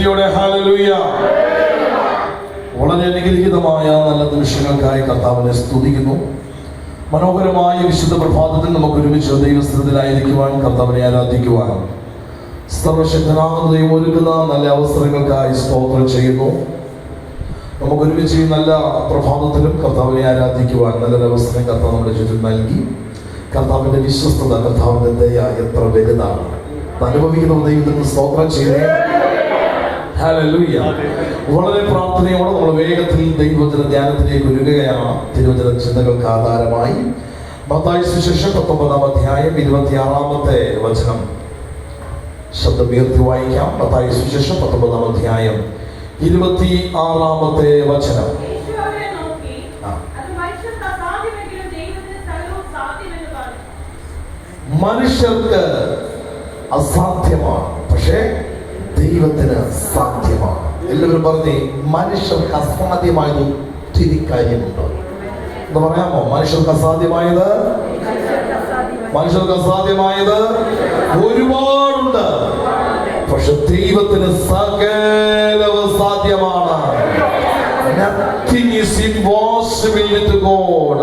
ശക്തിയോടെ ഹല്ലേലൂയ. വളരെ അനുഗ്രഹീതമായ നല്ല നിമിഷങ്ങൾക്കായി കർത്താവിനെ സ്തുതിക്കുന്നു. മനോഹരമായ വിശുദ്ധ പ്രഭാതത്തിൽ നമുക്ക് ഒരുമിച്ച് ദൈവസ്ഥിതിയിലായിരിക്കുവാൻ, കർത്താവിനെ ആരാധിക്കുവാൻ സർവശക്തനായ ദൈവം ഒരുക്കുന്ന നല്ല അവസരങ്ങൾക്കായി സ്തോത്രം ചെയ്യുന്നു. നമുക്ക് ഒരുമിച്ച് ഈ നല്ല പ്രഭാതത്തിലും കർത്താവിനെ ആരാധിക്കുവാൻ നല്ലൊരു അവസരം കർത്താവ് നമ്മുടെ ചുറ്റും നൽകി. കർത്താവിന്റെ വിശ്വസ്തത, കർത്താവിന്റെ ദയ എത്ര വലുതാണ്. അനുഭവിക്കുന്ന ദൈവത്തിന് സ്തോത്രം ചെയ്യുന്നു. ഹല്ലേലൂയ. വളരെ പ്രാർത്ഥനയോടെ നമ്മൾ വേഗത്തിൽ ദൈവവചന ധ്യാനത്തിലേക്ക് ഒരുങ്ങുകയാണ്. തിരുവചന ചിന്തകൾക്ക് ആധാരമായി മത്തായി സുവിശേഷം 19-ാം അധ്യായം 26-ാമത്തെ വചനം ശബ്ദം ഉയർത്തി വായിക്കാം. മത്തായി സുവിശേഷം 19-ാം അധ്യായം 26-ാമത്തെ വചനം. മനുഷ്യർക്ക് അസാധ്യമാണ്, പക്ഷേ ദൈവത്തിന് സാധ്യമാണ്. എല്ലാവരും പറഞ്ഞേ, മനുഷ്യർക്ക് അസാധ്യമായത് ഒത്തിരി കാര്യമുണ്ട് എന്ന് പറയാമോ? മനുഷ്യർക്ക് അസാധ്യമായത് ഒരുപാടുണ്ട്, പക്ഷെ ദൈവത്തിന് സകലവും സാധ്യമാണ്. Nothing is impossible with God.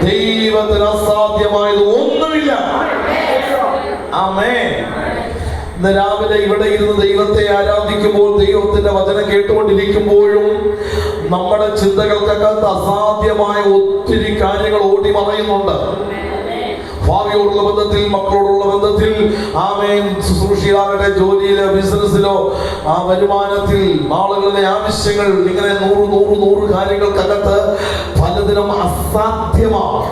ദൈവത്തിന് അസാധ്യമായത് ഒന്നുമില്ല. ആമേൻ. ഇന്ന് രാവിലെ ഇവിടെ ഇരുന്ന് ദൈവത്തെ ആരാധിക്കുമ്പോൾ, ദൈവത്തിന്റെ വചനം കേട്ടുകൊണ്ടിരിക്കുമ്പോഴും നമ്മുടെ ചിന്തകൾക്കകത്ത് അസാധ്യമായ ഒത്തിരി കാര്യങ്ങൾ ഓടി മറയുന്നുണ്ട്. ഭാവിയോടുള്ള ബന്ധത്തിൽ, മക്കളോടുള്ള ബന്ധത്തിൽ, ആമേൻ, ശുശ്രൂഷയിലാകട്ടെ, ജോലിയിലോ ബിസിനസ്സിലോ, ആ വരുമാനത്തിൽ, ആളുകളുടെ ആവശ്യങ്ങൾ, ഇങ്ങനെ നൂറ് കാര്യങ്ങൾക്കകത്ത് പലതിനും അസാധ്യമാണ്.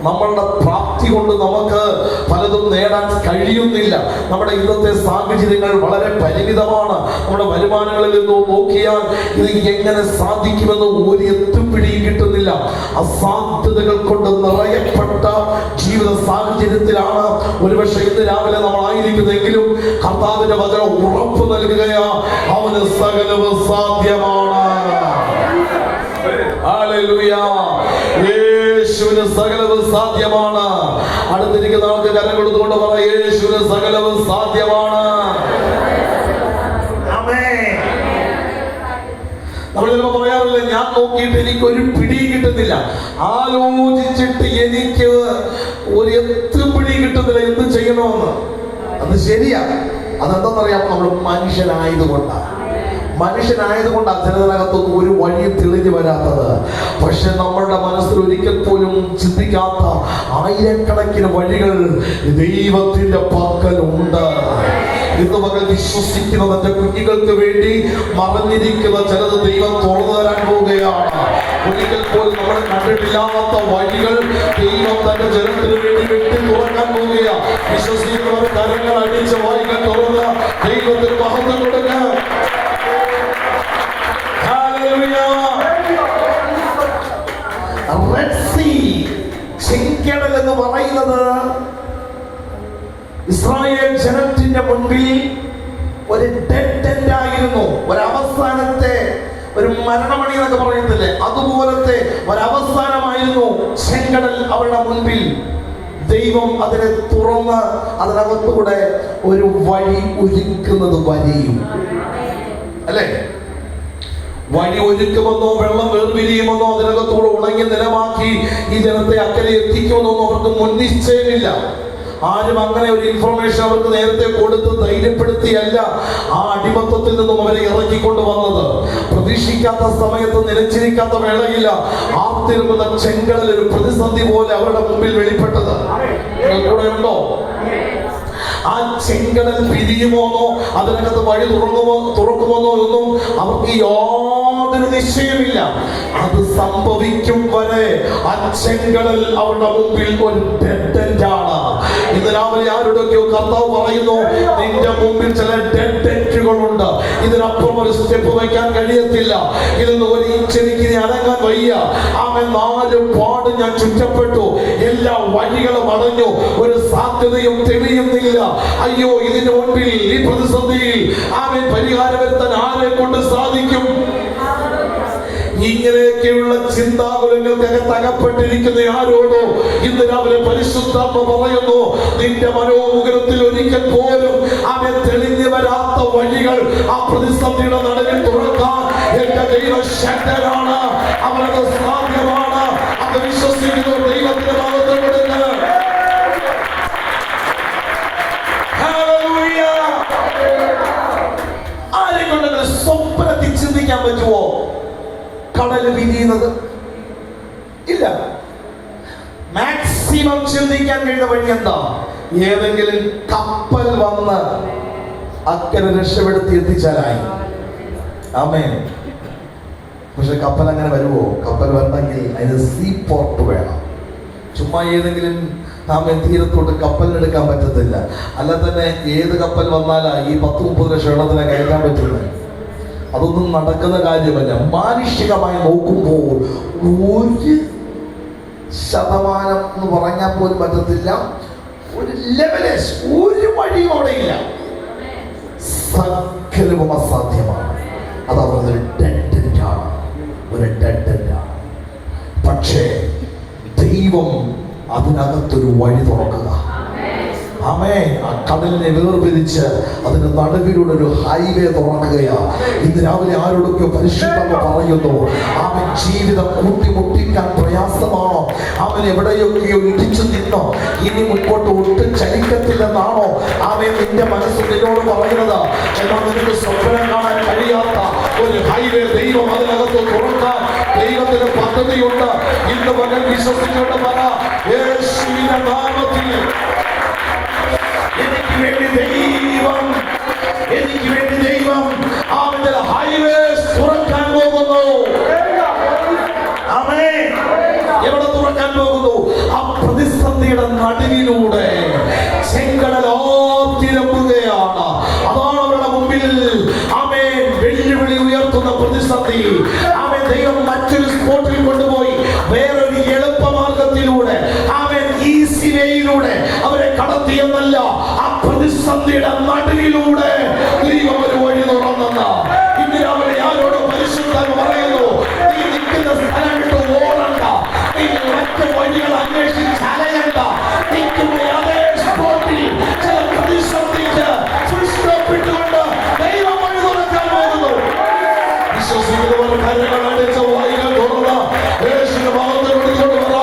നമ്മളുടെ പ്രാപ്തി കൊണ്ട് നമുക്ക് പലതും നേടാൻ കഴിയുന്നില്ല. നമ്മുടെ ഇന്നത്തെ സാഹചര്യങ്ങൾ വളരെ പരിമിതമാണ്. നമ്മുടെ വരുമാനങ്ങളിൽ നിന്ന് നോക്കിയാൽ ഇത് എങ്ങനെ സാധിക്കുമെന്ന് ഒരു എത്തുപിടിയും കിട്ടുന്നില്ല. അസാധ്യതകൾ കൊണ്ട് നിറയപ്പെട്ട ജീവിത സാഹചര്യത്തിലാണ് ഒരുപക്ഷെ ഇന്ന് രാവിലെ നമ്മൾ ആയിരിക്കുന്നെങ്കിലും കർത്താവിന്റെ വചനം ഉറപ്പ് നൽകുകയാ, അവന് സകലവും സാധ്യമാണ്. ഹല്ലേലൂയ. യേശുവിന് സകലവും സാധ്യമാണ്. അടുത്തിരിക്കുന്ന ആൾക്ക് കരം കൊടുത്തുകൊണ്ട് പറ, യേശുവിന് സകലവും സാധ്യമാണ്. നമ്മൾ ചിലപ്പോൾ പറയാറില്ല, ഞാൻ നോക്കിയിട്ട് എനിക്കൊരു പിടിയും കിട്ടുന്നില്ല, ആലോചിച്ചിട്ട് എനിക്ക് ഒരു എത്തുപിടി കിട്ടുന്നില്ല, എന്ത് ചെയ്യണമെന്ന്. അത് ശരിയാ. അതെന്താണെന്നറിയാം, നമ്മൾ മനുഷ്യനായതുകൊണ്ടാണ് ചിലതിനകത്തൊന്നും ഒരു വഴിയും തെളിഞ്ഞു വരാത്തത്. പക്ഷെ നമ്മളുടെ മനസ്സിൽ ഒരിക്കൽ പോലും ചിന്തിക്കാത്ത ആയിരക്കണക്കിന് വഴികൾ ദൈവത്തിന്റെ പക്കലുണ്ട്. ഇന്ന് മകൾ വിശ്വസിക്കുന്ന തന്റെ കുഞ്ഞുങ്ങൾക്ക് വേണ്ടി മറഞ്ഞിരിക്കുന്ന ചിലത് ദൈവം തുറന്നു തരാൻ പോവുകയാണ്. ഒരിക്കൽ പോലും നമ്മൾ കണ്ടിട്ടില്ലാത്ത വഴികൾ ദൈവം തന്റെ ജനത്തിന് വേണ്ടി വെട്ടി തുറക്കാൻ പോവുകയാണ്. വിശ്വസിക്കുന്നവർ കരങ്ങൾ അടിച്ച വഴികൾ തുറന്ന് ദൈവത്തിന് മഹത്വം കൊടുക്കുക. ചെങ്കടൽ എന്ന് പറയുന്നത് ഇസ്രായേൽ ജനത്തിന്റെ മുൻപിൽ ഒരു ഡെഡ് എൻഡ് ആയിരുന്നു. ഒരവസാനത്തെ ഒരു മരണമണി എന്നൊക്കെ പറയത്തില്ലേ, അതുപോലത്തെ ഒരവസാനമായിരുന്നു ചെങ്കടൽ അവരുടെ മുൻപിൽ. ദൈവം അതിനെ തുറന്ന് അതിനകത്തൂടെ ഒരു വഴി ഒരുക്കുന്നത് വരെയും, അല്ലേ? വഴി ഒരുക്കുമെന്നോ വെള്ളം വേർപിരിയുമെന്നോ അതിനകത്തൂടെ ഉണങ്ങി നിലമാക്കി ഈ ജനത്തെ അക്കരെ എത്തിക്കുമെന്നൊന്നും അവർക്ക് മുൻനിശ്ചയമില്ല. ആരും അങ്ങനെ ഒരു ഇൻഫർമേഷൻ അവർക്ക് നേരത്തെ കൊടുത്ത് ധൈര്യപ്പെടുത്തിയല്ല ആ അടിമത്തത്തിൽ നിന്നും അവരെ ഇറക്കിക്കൊണ്ട് വന്നത്. പ്രതീക്ഷിക്കാത്ത സമയത്ത്, നിലച്ചിരിക്കാത്ത വേളയില്ല ആർത്തിരുന്ന ചെങ്കടൽ ഒരു പ്രതിസന്ധി പോലെ അവരുടെ മുമ്പിൽ വെളിപ്പെട്ടത്. കൂടെ ഉണ്ടോ? ആ ചെങ്കടൽ പിരിയുമോന്നോ അതിനകത്ത് വഴി തുറക്കുമോന്നോ ഒന്നും അവർക്ക് യാതൊരു നിശ്ചയമില്ല. അത് സംഭവിക്കും വരെ ആ ചെങ്കടൽ അവരുടെ മുമ്പിൽ ഒരു ഡെഡ് എൻഡ് ആണ്. ഇന്ന് രാവിലെ ആരുടെയൊക്കെയോ കർത്താവ് പറയുന്നു, നിന്റെ മുമ്പിൽ ചില ഡെഡ് എൻഡുകളുണ്ട്, ഇതിനപ്പുറം ഒരു സ്റ്റെപ്പ് വയ്ക്കാൻ കഴിയത്തില്ല, ഇതിന്ന് ഒരു ഇഞ്ച് എനിക്ക് അടങ്ങാൻ വയ്യ. അവൻ 4 പാട് ഞാൻ ചുറ്റപ്പെട്ടു, എല്ലാ വഴികളും അടഞ്ഞു, ഒരു സാധ്യതയും തെളിയുന്നില്ല. അയ്യോ, ഇതിന് മുൻപിൽ, ഈ പ്രതിസന്ധിയിൽ അവൻ പരിഹാരം വരുത്താൻ ആരെ കൊണ്ട് സാധിക്കും? ഇങ്ങനെയൊക്കെയുള്ള ചിന്താകുലങ്ങൾക്കകത്ത് അകപ്പെട്ടിരിക്കുന്ന ആരോടോ ഇന്ന് രാവിലെ പരിശുദ്ധാത്മ പറയുന്നു, നിന്റെ മനോമുഖരത്തിൽ ഒരിക്കൽ പോലും അവൻ തെളിഞ്ഞു വരാത്ത വഴികൾ ആ പ്രതിസന്ധിയുടെ നടുവിൽ തുറക്കാൻ എന്റെ ദൈവ ശക്തനാണ്. അവനത് സാധ്യമാണ്. അത് വിശ്വസിക്കുന്നു. ദൈവത്തിന്റെ ഭാഗത്ത് കൊടുക്കുക. ആരെ കൊണ്ടെങ്കിലും സ്വപ്നത്തിൽ ചിന്തിക്കാൻ പറ്റുമോ കടൽ വിരിയുന്നത്? ഇല്ല. മാക്സിമം ചിന്തിക്കാൻ കഴിയുന്ന വഴി എന്താ? ഏതെങ്കിലും കപ്പൽ വന്ന് അക്കരെ രക്ഷപ്പെടുത്തി എത്തിച്ചാലായി. ആമേൻ. പക്ഷെ കപ്പൽ അങ്ങനെ വരുമോ? കപ്പൽ വരണമെങ്കിൽ അതിന് സീ പോർട്ട് വേണം. ചുമ്മാ ഏതെങ്കിലും തീരത്തോട്ട് കപ്പലിനെടുക്കാൻ പറ്റത്തില്ല. അല്ല തന്നെ ഏത് കപ്പൽ വന്നാലാ ഈ 10-30 ലക്ഷം എണ്ണത്തിനെ കയറ്റാൻ പറ്റുന്നത്? അതൊന്നും നടക്കുന്ന കാര്യമല്ല. മാനുഷികമായി നോക്കുമ്പോൾ 1% എന്ന് പറഞ്ഞാൽ പോലും പറ്റത്തില്ല. ഒരു ലെവലേജ്, ഒരു വഴിയും അവിടെയില്ല. സകലവും അസാധ്യമാണ്. അത് അവരുടെ ഡെഡ് എൻഡാണ്, ഒരു ഡെഡ് എൻഡാണ്. പക്ഷേ ദൈവം അതിനകത്തൊരു വഴി തുറക്കുക. ആമേൻ. ആ കടലിനെ വേർപിരിച്ച് അതിന്റെ നടുവിലൂടെ ഒരു ഹൈവേ തുറക്കുകയാ. ഇന്ന് രാവിലെ ആരോടൊക്കെ പരിശുദ്ധാത്മ പറയുന്നു, അവൻ ജീവിതം കൂട്ടിമുട്ടിക്കാൻ പ്രയാസമാണോ? അവൻ എവിടെയൊക്കെയോ ഇടിച്ചു നിന്നോ ഇനി മുൻപോട്ട് ഒട്ടും ചലിക്കത്തില്ലെന്നാണോ അവൻ നിന്റെ മനസ്സ് നിന്നോട് പറയുന്നത്? എന്നാൽ നിനക്ക് സ്വപ്നം കാണാൻ കഴിയാത്ത ഒരു ഹൈവേ ദൈവം അതിനകത്ത് തുറക്കാൻ ദൈവത്തിന് പദ്ധതിയുണ്ട്. ഇന്ന് പകൽ വിശ്വസിച്ചുകൊണ്ട് പറ, യേശുവിന്റെ നാമത്തിൽ എനിക്ക് വേണ്ടി ദൈവം അവന്റെ ഹൈവേസ് തുറക്കാൻ പോകുന്നു. ആമേൻ. എവിടെ തുറക്കാൻ പോകുന്നു? ആ പ്രതിസന്ധിയുടെ നടുവിലൂടെ ചെങ്കടലാത്തിരമ്പുകയാണ്. അതാണ് അവരുടെ മുമ്പിൽ ആമേൻ വെല്ലുവിളി ഉയർത്തുന്ന പ്രതിസന്ധി. ആമേൻ. ദൈവം മറ്റൊരു സ്പോട്ടിൽ കൊണ്ടുപോയി വേറൊരു എളുപ്പമാർഗത്തിലൂടെ ആമേൻ ഈസി വേയിലൂടെ അവരെ കടത്തിയെന്നല്ല, ആ പ്രതിസന്ധിയുടെ നടുവിലൂടെ ദൈവം ഒരു വഴി തുറന്നെന്ന് ഇന്ന് രാവിലെ ആരോട് പരിശുദ്ധാത്മ പറയുന്നു, നീ നിൽക്കുന്ന സ്ഥലം വിട്ട് ഓടണ്ട, നീ മറ്റു വഴികൾ അന്വേഷിച്ച് അലയണ്ട. നിൽക്കുന്ന അതേ സ്പോട്ടിൽ ചില പ്രതിസന്ധിക്ക് സൃഷ്ടിപ്പെട്ടുകൊണ്ട് ദൈവം വഴി തുറക്കാൻ പോകുന്നു. വിശ്വസിക്കുന്നവർ കരങ്ങൾ അടിച്ച വഴികൾ തുറന്ന് യേശുവിന്റെ ഭാഗത്ത് കൊടുത്തുകൊണ്ട് പറ,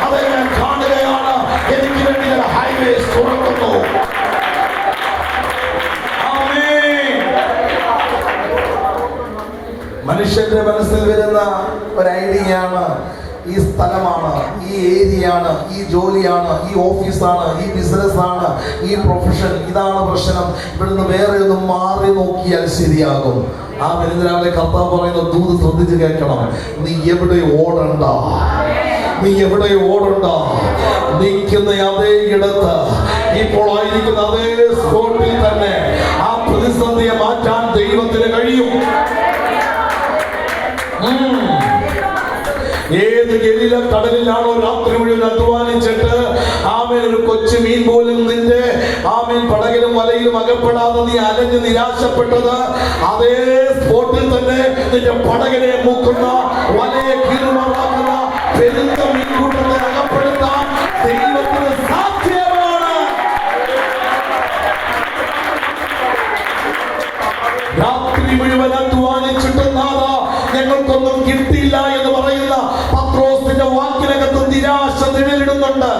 അതെ ഞാൻ കാണുകയാണ്, എനിക്ക് വേണ്ടി ഹൈവേസ് തുറക്കുന്നു. മനുഷ്യന്റെ മനസ്സിൽ വരുന്ന ഒരു ഐഡിയയാണ്, ഈ സ്ഥലമാണ്, ഈ ഏരിയയാണ്, ഈ ജോലിയാണ്, ഈ ഓഫീസാണ്, ഈ ബിസിനസ്സാണ്, ഈ പ്രൊഫഷൻ, ഇതാണ് പ്രശ്നം. ഇവിടുന്ന് വേറെ ഒന്നും മാറി നോക്കിയാൽ ശരിയാകും. ആ രാവിലെ കർത്താവ് പറയുന്ന ദൂത് ശ്രദ്ധിച്ച് കേൾക്കണം. നീ എവിടെ ഓടണ്ട, നീ എവിടെ ഓടണ്ട. നിൽക്കുന്ന അതേ ഇടത്ത്, ഇപ്പോൾ ആയിരിക്കുന്ന അതേ സ്പോട്ടിൽ തന്നെ ആ പ്രതിസന്ധിയെ മാറ്റാൻ ദൈവത്തിന് കഴിയും. ഏത് ഗലീല കടലിലാണോ രാത്രി മുഴുവൻ അധ്വാനിച്ചിട്ട് ആമേൻ ഒരു കൊച്ചു മീൻ പോലും നിന്റെ ആമേൻ പടകിലും വലയിലും അകപ്പെടാതെ നീ അലഞ്ഞ് നിരാശപ്പെട്ടത്, അതേ സ്പോട്ടിൽ തന്നെ നിന്റെ പടകിനെ മുക്കുന്ന, വലയെ കീറുമാറാക്കുന്ന പെരുത്ത മീൻകൂട്ടത്തെ അകപ്പെടുത്താൻ ദൈവത്തിന് സാധ്യമാണ്. രാത്രി മുഴുവൻ അധ്വാനിച്ചിട്ട് നാദാ ഞങ്ങൾക്കൊന്നും കിട്ടിയില്ല എന്ന് പറയുന്ന പത്രോസിന്റെ വാക്കിനകത്ത് നിരാശ നിഴലിടുന്നുണ്ട്.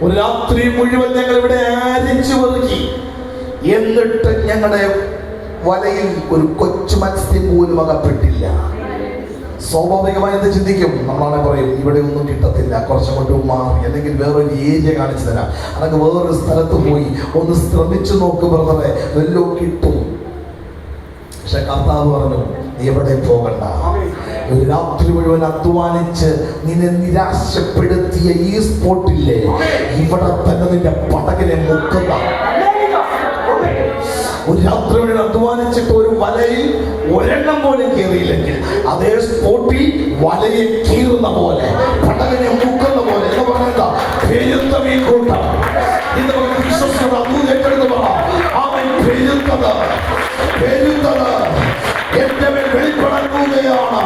ഒരു രാത്രി മുഴുവൻ ഞങ്ങൾ ഇവിടെ അരിച്ചു പെറുക്കി, എന്നിട്ട് ഞങ്ങളുടെ വലയിൽ ഒരു കൊച്ചു മത്സ്യം പോലും അകപ്പെട്ടില്ല. സ്വാഭാവികമായി എന്ത് ചിന്തിക്കും? നമ്മളാണെ പറയും ഇവിടെ ഒന്നും കിട്ടത്തില്ല, കുറച്ചങ്ങോട്ട് മാറി, അല്ലെങ്കിൽ വേറൊരു ഏരിയ കാണിച്ചു തരാം, അല്ലെങ്കിൽ വേറൊരു സ്ഥലത്ത് പോയി ഒന്ന് ശ്രമിച്ചു നോക്ക് ബ്രദറെ, വല്ലോ കിട്ടും. പക്ഷെ കർത്താവ് പറഞ്ഞു, നീ എവിടെ പോകണ്ട. ഒരു രാത്രി മുഴുവൻ അധ്വാനിച്ച് നിന്നെ നിരാശപ്പെടുത്തിയ ഈ സ്പോട്ടില്ലേ, ഇവിടെ തന്നെ നിന്റെ പടകിനെ മുക്കുന്ന. ഒരു രാത്രി മുഴുവൻ അധ്വാനിച്ചിട്ട് ഒരു വലയിൽ ഒരെണ്ണം പോലും കീറിയില്ലെങ്കിൽ അതേ സ്പോട്ടിൽ വലയെ കീറുന്ന പോലെ, പടകിനെ മുക്കുന്ന പോലെ എന്ന് പറയുന്ന പെരുത്ത മീൻകൂട്ടം ഇന്ന് വിശ്വസിക്കുന്ന അതൂതെടുത്ത് പറ, അവൻ പെരുത്തത് എന്റെ മേൽ വെളിപ്പെടാൻ പോവുകയാണ്.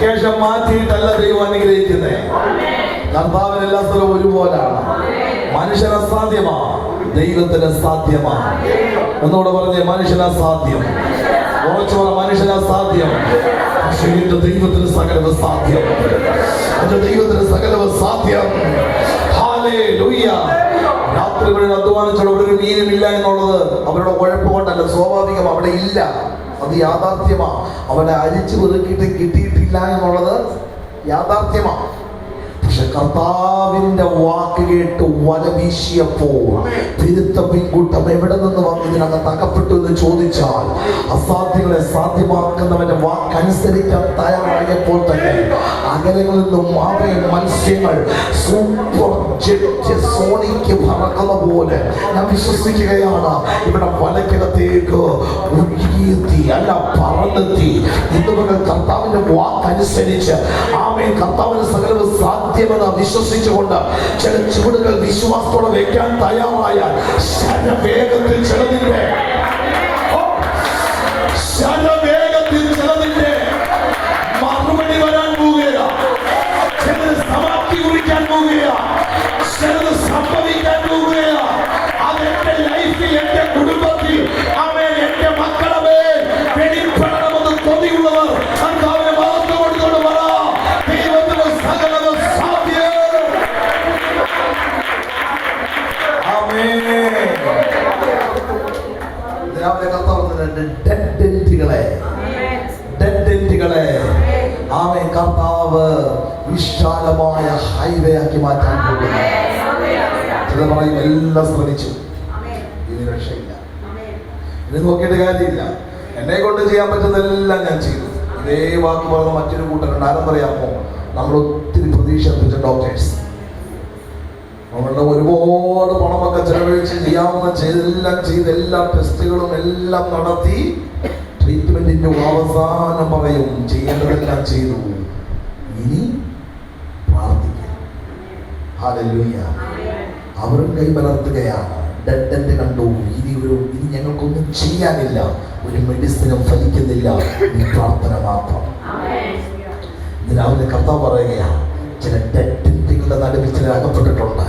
ലൊക്കേഷൻ മാറ്റിയിട്ടല്ല ദൈവം അനുഗ്രഹിക്കുന്നത്. കർത്താവിന് എല്ലാ സ്ഥലവും ഒരുപോലാണ്. മനുഷ്യന് അസാധ്യമാ, ദൈവത്തിന് സാധ്യമാ. ഒന്നുകൂടെ പറഞ്ഞേ, മനുഷ്യന് അസാധ്യം. ഉറച്ചു പറ, മനുഷ്യന് അസാധ്യം. പക്ഷേ എന്റെ ദൈവത്തിന് സകലവും സാധ്യം. എന്റെ ദൈവത്തിന് സകലവും സാധ്യം. ഹല്ലേലൂയ. രാത്രി മുഴുവൻ അധ്വാനിച്ചോളൂ, അവിടെ ഒരു മീനുമില്ല എന്നുള്ളത് അവരുടെ കുഴപ്പം കൊണ്ടല്ല, സ്വാഭാവികം അവിടെ ഇല്ല, അത് യാഥാർത്ഥ്യമാ. അവിടെ അരിച്ചു പെറുക്കിയിട്ട് കിട്ടിയിട്ടില്ല എന്നുള്ളത് യാഥാർത്ഥ്യമാ. പക്ഷെ കർത്താവിന്റെ വാക്ക് കേട്ട് വല വീശിയപ്പോൾ പെരുത്ത പെൺകൂട്ടം എവിടെ നിന്ന് വന്ന് ഇതിനകത്ത് അകപ്പെട്ടു എന്ന് ചോദിച്ചാൽ, അസാധ്യങ്ങളെ സാധ്യമാക്കുന്നവന്റെ വാക്കനുസരിക്കാൻ തയ്യാറായപ്പോൾ തന്നെ അകലങ്ങളിൽ നിന്നും മത്സ്യങ്ങൾ സൂപ്പർ ജെറ്റ് സോണിക്ക് പറക്കുന്ന പോലെ ഞാൻ വിശ്വസിക്കുകയാണ്. ഇവിടെ വലക്കകത്തേക്ക് ഒഴുകിയെത്തി, അല്ല പറന്നെത്തി. ഇന്നുകൊണ്ട് കർത്താവിന്റെ വാക്കനുസരിച്ച് ആമേൻ, കർത്താവിന്റെ സകലവും സാധ്യമെന്ന് വിശ്വസിച്ചുകൊണ്ട് ചില ചുവടുകൾ വിശ്വാസത്തോടെ വെക്കാൻ തയ്യാറായാൽ ശരവേഗത്തിൽ ചിലതിന്റെ മറുപടി വരാൻ പോവുകയാണ്. ചിലത് സമാപ്തി കുറിക്കാൻ പോവുകയാണ്, ചിലത് സംഭവിക്കാൻ പോവുകയാണ്. അതെന്റെ ലൈഫിൽ, എന്റെ കുടുംബത്തിൽ, ആമേൻ, എന്റെ മക്കളെ മേൽ വെളിപ്പെടണമെന്ന് കൊതിയുള്ളവർ കർത്താവിനെ മഹത്വം കൊടുത്തോണ്ട് പറ, ദൈവത്തിന് സകലവും സാധ്യം. ആമേൻ. രാവിലെ കർത്താവ് ആമേൻ, കർത്താവ് വിശാലമായ ഹൈവേ ആക്കി മാറ്റാൻ പോകുന്നു. ചില പറയും എല്ലാം ശ്രമിച്ചു, ഇനി രക്ഷയില്ല, ഇനി നോക്കിയിട്ട് കാര്യമില്ല, എന്നെ കൊണ്ട് ചെയ്യാൻ പറ്റുന്നതെല്ലാം ഞാൻ ചെയ്തു. ഇതേ വാക്ക് പറഞ്ഞ മറ്റൊരു കൂട്ടരുണ്ട്. ആരെന്നറിയാമോ? നമ്മൾ ഒത്തിരി പ്രതീക്ഷ അർപ്പിച്ച ഡോക്ടേഴ്സ്. നമ്മളുടെ ഒരുപാട് പണമൊക്കെ ചെലവഴിച്ച് ചെയ്യാവുന്ന ചെയ്ത് എല്ലാ ടെസ്റ്റുകളും എല്ലാം നടത്തി ട്രീറ്റ്മെന്റിന്റെ അവസാനം പറയും ചെയ്യേണ്ടതെല്ലാം ചെയ്തു, ഇനി പ്രാർത്ഥിക്കാം. ഹല്ലേലൂയ. അവരും കൈമലർത്തുകയാണ്. ഡെഡ് എൻഡ് കണ്ടു, ഇനി ഞങ്ങൾക്കൊന്നും ചെയ്യാനില്ല, ഒരു മെഡിസിനും ഫലിക്കുന്നില്ല, ഈ പ്രാർത്ഥന മാത്രം. രാവിലെ കർത്താവ് പറയുകയാണ്, ചില ഡെഡ് എൻഡുകളുടെ നടുവിൽ ചില അകപ്പെട്ടിട്ടുണ്ട്.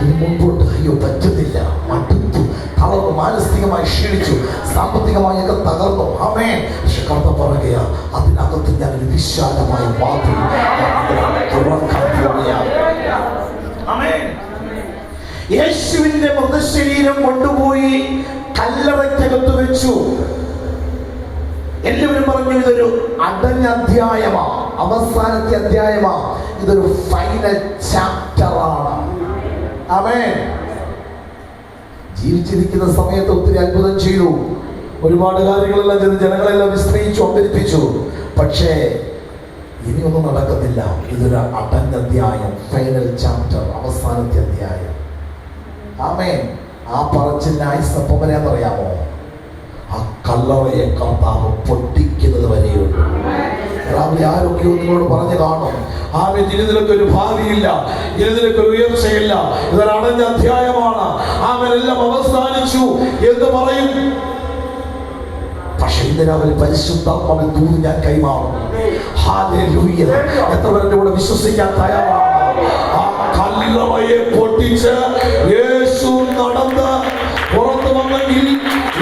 ഇനി മുൻപോട്ട് അയ്യോ പറ്റുന്നില്ല, മടുത്തു, തളർന്നു, മാനസികമായി ക്ഷീണിച്ചു, സാമ്പത്തികമായൊക്കെ തകർന്നു. ആമേൻ. പക്ഷെ കർത്താവ് പറയുകയാ, അതിനകത്ത് ഞാൻ ഒരു വിശാലമായ വാതിൽ തുറക്കാൻ പോവുകയാണ്. ആമേൻ. യേശുവിന്റെ മൃതശരീരം കൊണ്ടുപോയി കല്ലറയ്ക്കകത്ത് വെച്ചു. എല്ലാവരും പറഞ്ഞു ഇതൊരു അടഞ്ഞ അധ്യായമാ, അവസാനത്തെ അധ്യായമാ, ഇതൊരു ഫൈനൽ ചാപ്റ്റർ ആണ്. ആമേൻ. ജീവിച്ചിരിക്കുന്ന സമയത്ത് ഒത്തിരി അത്ഭുതം ചെയ്തു, ഒരുപാട് കാര്യങ്ങളെല്ലാം ചെയ്ത് ജനങ്ങളെല്ലാം വിസ്മയിച്ചു, അമ്പരിപ്പിച്ചു. പക്ഷേ ഇനിയൊന്നും നടക്കുന്നില്ല. ഇതൊരു അടഞ്ഞ അധ്യായം, ഫൈനൽ ചാപ്റ്റർ, അവസാനത്തെ അധ്യായം. ആമേൻ. ആ പറച്ചിലിന് ആയുസ്സപ്പമനെന്നറിയാമോ? ആ കല്ലറയെ കർത്താവ് പൊട്ടിക്കുന്നത് വരെയുള്ളൂ. രാവിലെ ആരൊക്കെയോ നിങ്ങളോട് പറഞ്ഞു കാണും, ആമേൻ, ഇനി നിനക്കൊരു ഭാവിയില്ല, ഇനി നിനക്കൊരു ഉയർച്ചയില്ല, ഇതൊരു അടഞ്ഞ അധ്യായമാണ്, ആമേൻ, എല്ലാം അവസാനിച്ചു എന്ന് പറയും. പക്ഷെ ഇന്ന് രാവിലെ പരിശുദ്ധാത്മാവിൽ ദൂത് ഞാൻ കൈമാറും. ഹല്ലേലൂയ. എത്ര പേരുടെ കൂടെ വിശ്വസിക്കാൻ തയ്യാറാണ്? ആ കല്ലറയെ പൊട്ടിച്ച് യേശു നടന്ന് പുറത്തു വന്നെങ്കിൽ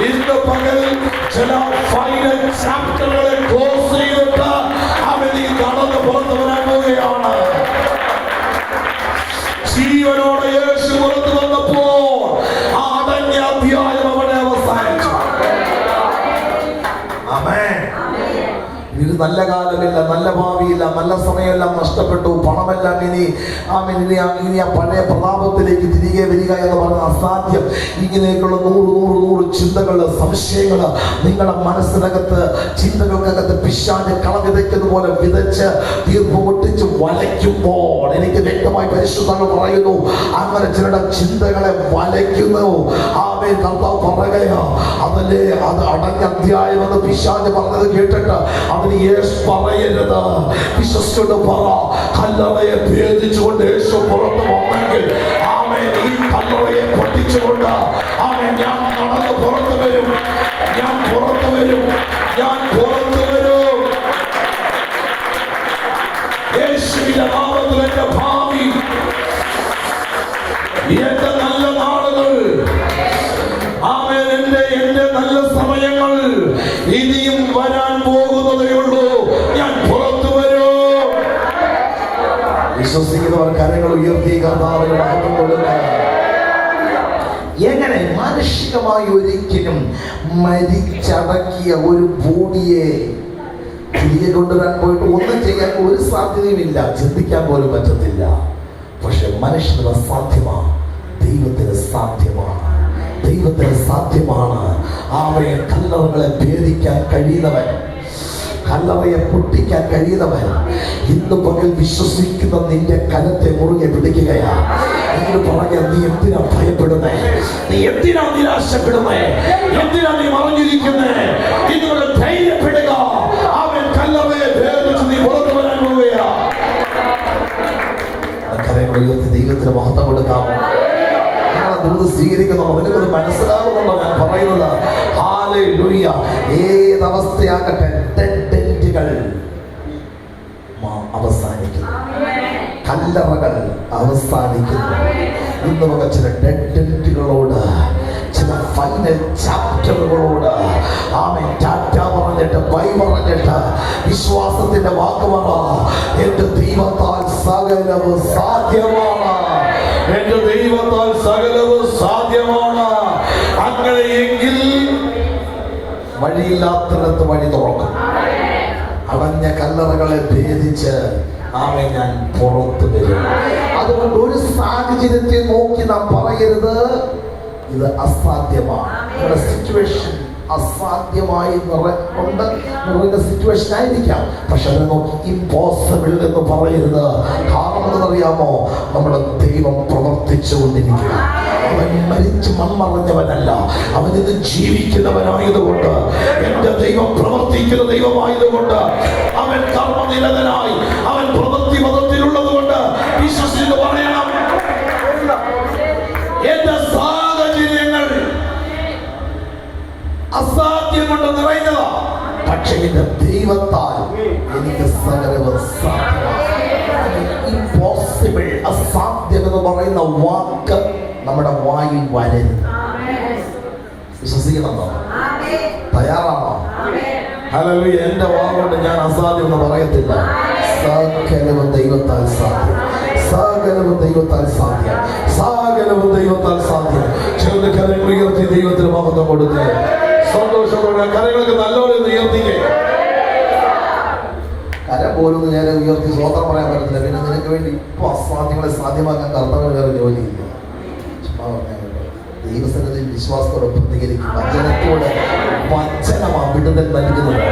ഇന്ന് പകൽ ചില ഫൈനൽ ചാപ്റ്ററുകളെ ക്ലോസ് ചെയ്തിട്ട് അവൻ ഈ നടന്ന് പുറത്തു വരാൻ പോവുകയാണ്. ജീവനോടെ യേശു പുറത്തു വന്നപ്പോൾ ആ അടഞ്ഞ അധ്യായം അവിടെ അവസാനിച്ചു. ആമേൻ. ഇത് നല്ല കാലമില്ല, നല്ല ഭാവിയില്ല, നല്ല സമയമെല്ലാം നഷ്ടപ്പെട്ടു, പണമെല്ലാം ഇനി ആ പഴയ പ്രതാപത്തിലേക്ക് തിരികെ വരിക എന്ന് പറഞ്ഞ അസാധ്യം. ഇങ്ങനെയൊക്കെയുള്ള 100 ചിന്തകൾ, സംശയങ്ങൾ നിങ്ങളുടെ മനസ്സിനകത്ത്, ചിന്തകൾക്കകത്ത് പിശാച് കളവിതയ്ക്കുന്ന പോലെ വിതച്ച് തീർപ്പ് പൊട്ടിച്ച് വലയ്ക്കുമ്പോൾ എനിക്ക് വ്യക്തമായി പരിശുദ്ധാത്മാവ് പറയുന്നു, അങ്ങനെ ചിലരുടെ ചിന്തകളെ വലയ്ക്കുന്നു. ആമേൻ. കർത്താവ് പറയുകയാ, അതല്ലേ അത് അടഞ്ഞ അധ്യായം എന്ന് പിശാച് പറഞ്ഞത് കേട്ടിട്ട് അതിന് യേശു പറയരുത്. വിശ്വസിച്ചുകൊണ്ട് പറ, കല്ലറയെ ഭേദിച്ചുകൊണ്ട് യേശു പുറത്ത് വന്നെങ്കിൽ ആമേൻ, ഈ കല്ലറയെ പൊട്ടിച്ചുകൊണ്ട് ആമേൻ, ഞാൻ നടന്ന് പുറത്തു വരും, ഞാൻ പുറത്തു വരും, ഞാൻ പുറത്തു വരും. നല്ല സമയങ്ങൾ ഇനിയും വരാൻ പോകുന്നതേ ഉള്ളൂ. ഞാൻ പുറത്തു വരൂ. വിശ്വസിക്കുന്നവർ കരങ്ങൾ ഉയർത്തി കർത്താവിന് മഹത്വം കൊടുക്കുക. എങ്ങനെ മാനുഷികമായി ഒരിക്കലും മരിച്ചടക്കിയ ഒരു ബോഡിയെ തിരികെ കൊണ്ടുവരാൻ പോയിട്ട് ഒന്നും ചെയ്യാൻ ഒരു സാധ്യതയുമില്ല, ചിന്തിക്കാൻ പോലും പറ്റത്തില്ല. പക്ഷെ മനുഷ്യന് സാധ്യമാണ്, ദൈവത്തിന് സാധ്യമാണ്. ദൈവത്തിന് സാധ്യമാണ്. അവയെ കല്ലറകളെ ഭേദിക്കാൻ കഴിയുന്നവൻ, കല്ലറയെ പൊട്ടിക്കാൻ കഴിയുന്നവൻ. ഇന്ന് പകൽ വിശ്വസിക്കുന്ന നിന്റെ കരത്തെ മുറുകെ പിടിക്കുകയാ. എന്ന് പറഞ്ഞാൽ നീ എന്തിനാ ഭയപ്പെടുന്നേ? നീ എന്തിനാ നിരാശപ്പെടുന്നേ? എന്തിനാ നീ മറഞ്ഞിരിക്കുന്നേ? ഇതുകൊണ്ട് ധൈര്യപ്പെടുക. അവൻ കല്ലറയെ ഭേദിച്ച് നീ പുറത്തു വരാൻ പോവുകയാ. കരങ്ങൾ ഉയർത്തി ദൈവത്തിന് മഹത്വം കൊടുക്കാമോ? സ്വീകരിക്കുന്നു. നിനക്കത് മനസ്സിലാകുന്നുണ്ടോ ഞാൻ പറയുന്നത്? ഹല്ലേലൂയ. ഏതവസ്ഥയാകട്ടെ, ഡെഡ്ഡെൻഡുകൾ അവസാനിക്കുന്നു, കല്ലറകൾ അവസാനിക്കുന്നു. ഇന്ന് നമുക്ക് ചില ഡെഡ്ഡെൻഡുകളോട്, ചില ഫൈനൽ ചാപ്റ്ററുകളോട് ആമേൻ ടാറ്റ പറഞ്ഞിട്ട് ബൈ പറഞ്ഞിട്ട് വിശ്വാസത്തിന്റെ വാക്ക് പറ. എന്റെ ദൈവത്താൽ സകലവും സാധ്യമാണ്. എന്റെ ദൈവത്താൽ സകലവും സാധ്യമാണ്. അങ്ങനെയെങ്കിൽ വഴിയില്ലാത്തിടത്ത് വഴി തുറക്കും. അടഞ്ഞ കല്ലറകളെ ഭേദിച്ച് ആമേൻ ഞാൻ പുറത്തു വരും. അതുകൊണ്ട് ഒരു സാഹചര്യത്തെ നോക്കി നാം പറയരുത് ഇത് അസാധ്യമാണ്. നമ്മുടെ സിറ്റുവേഷൻ അസാധ്യമായി നിറഞ്ഞ സിറ്റുവേഷൻ ആയിരിക്കാം. പക്ഷെ അതിനെ നോക്കി ഇമ്പോസിബിൾ എന്ന് പറയരുത്. കാരണം എന്തെന്നറിയാമോ? നമ്മുടെ ദൈവം പ്രവർത്തിച്ചുകൊണ്ടിരിക്കുക. അവൻ മരിച്ച് മൺമറഞ്ഞവനല്ല, അവൻ ഇത് ജീവിക്കുന്നവനായതുകൊണ്ട്, എന്റെ ദൈവം പ്രവർത്തിക്കുന്ന ദൈവമായതുകൊണ്ട്, അവൻ കർമ്മനിരതനായി, അവൻ പ്രവൃത്തി പദത്തിലുള്ളത് കൊണ്ട് വിശ്വസിച്ച് പറയണം, എന്റെ സാഹചര്യങ്ങൾ അസാധ്യം കൊണ്ട് നിറയുന്നതാ. പക്ഷെ എന്റെ ദൈവത്താൽ എനിക്ക് സകലവും സാധ്യമാണ്. ഇമ്പോസിബിൾ, അസാധ്യം എന്ന് പറയുന്ന വാക്ക് നമ്മുടെ വായിൽ വരരുത്. വിശ്വസിക്കുന്നുണ്ടോ? തയ്യാറാണോ? ഹല്ലേലൂയ. എന്റെ വാക്കുകൊണ്ട് ഞാൻ അസാധ്യം എന്ന് പറയത്തില്ല. സകലവും ദൈവത്താൽ സാധ്യം, സകലവും ദൈവത്താൽ സാധ്യം, സകലവും ദൈവത്താൽ സാധ്യം. ചിലത് കരങ്ങൾ ഉയർത്തി ദൈവത്തിന് മഹത്വം കൊടുത്ത് സന്തോഷത്തോടെ കരങ്ങൾക്ക് നല്ലോണം ഉയർത്തിക്കേ. കര പോലും ഞാൻ ഉയർത്തി സ്വതന്ത്രം പറയാൻ പറ്റത്തില്ല. പിന്നെ നിനക്ക് വേണ്ടി ഇപ്പൊ അസാധ്യങ്ങളെ സാധ്യമാക്കാൻ കർത്താവിന് വേറെ ജോലിയില്ല. ചുമ്മാ പറഞ്ഞാൽ ദൈവസന്നിധിയിൽ വിശ്വാസത്തോടെ പ്രതികരിക്കും. വചനത്തോട് വചനമാണ് വിടുതൽ നൽകുന്നത്.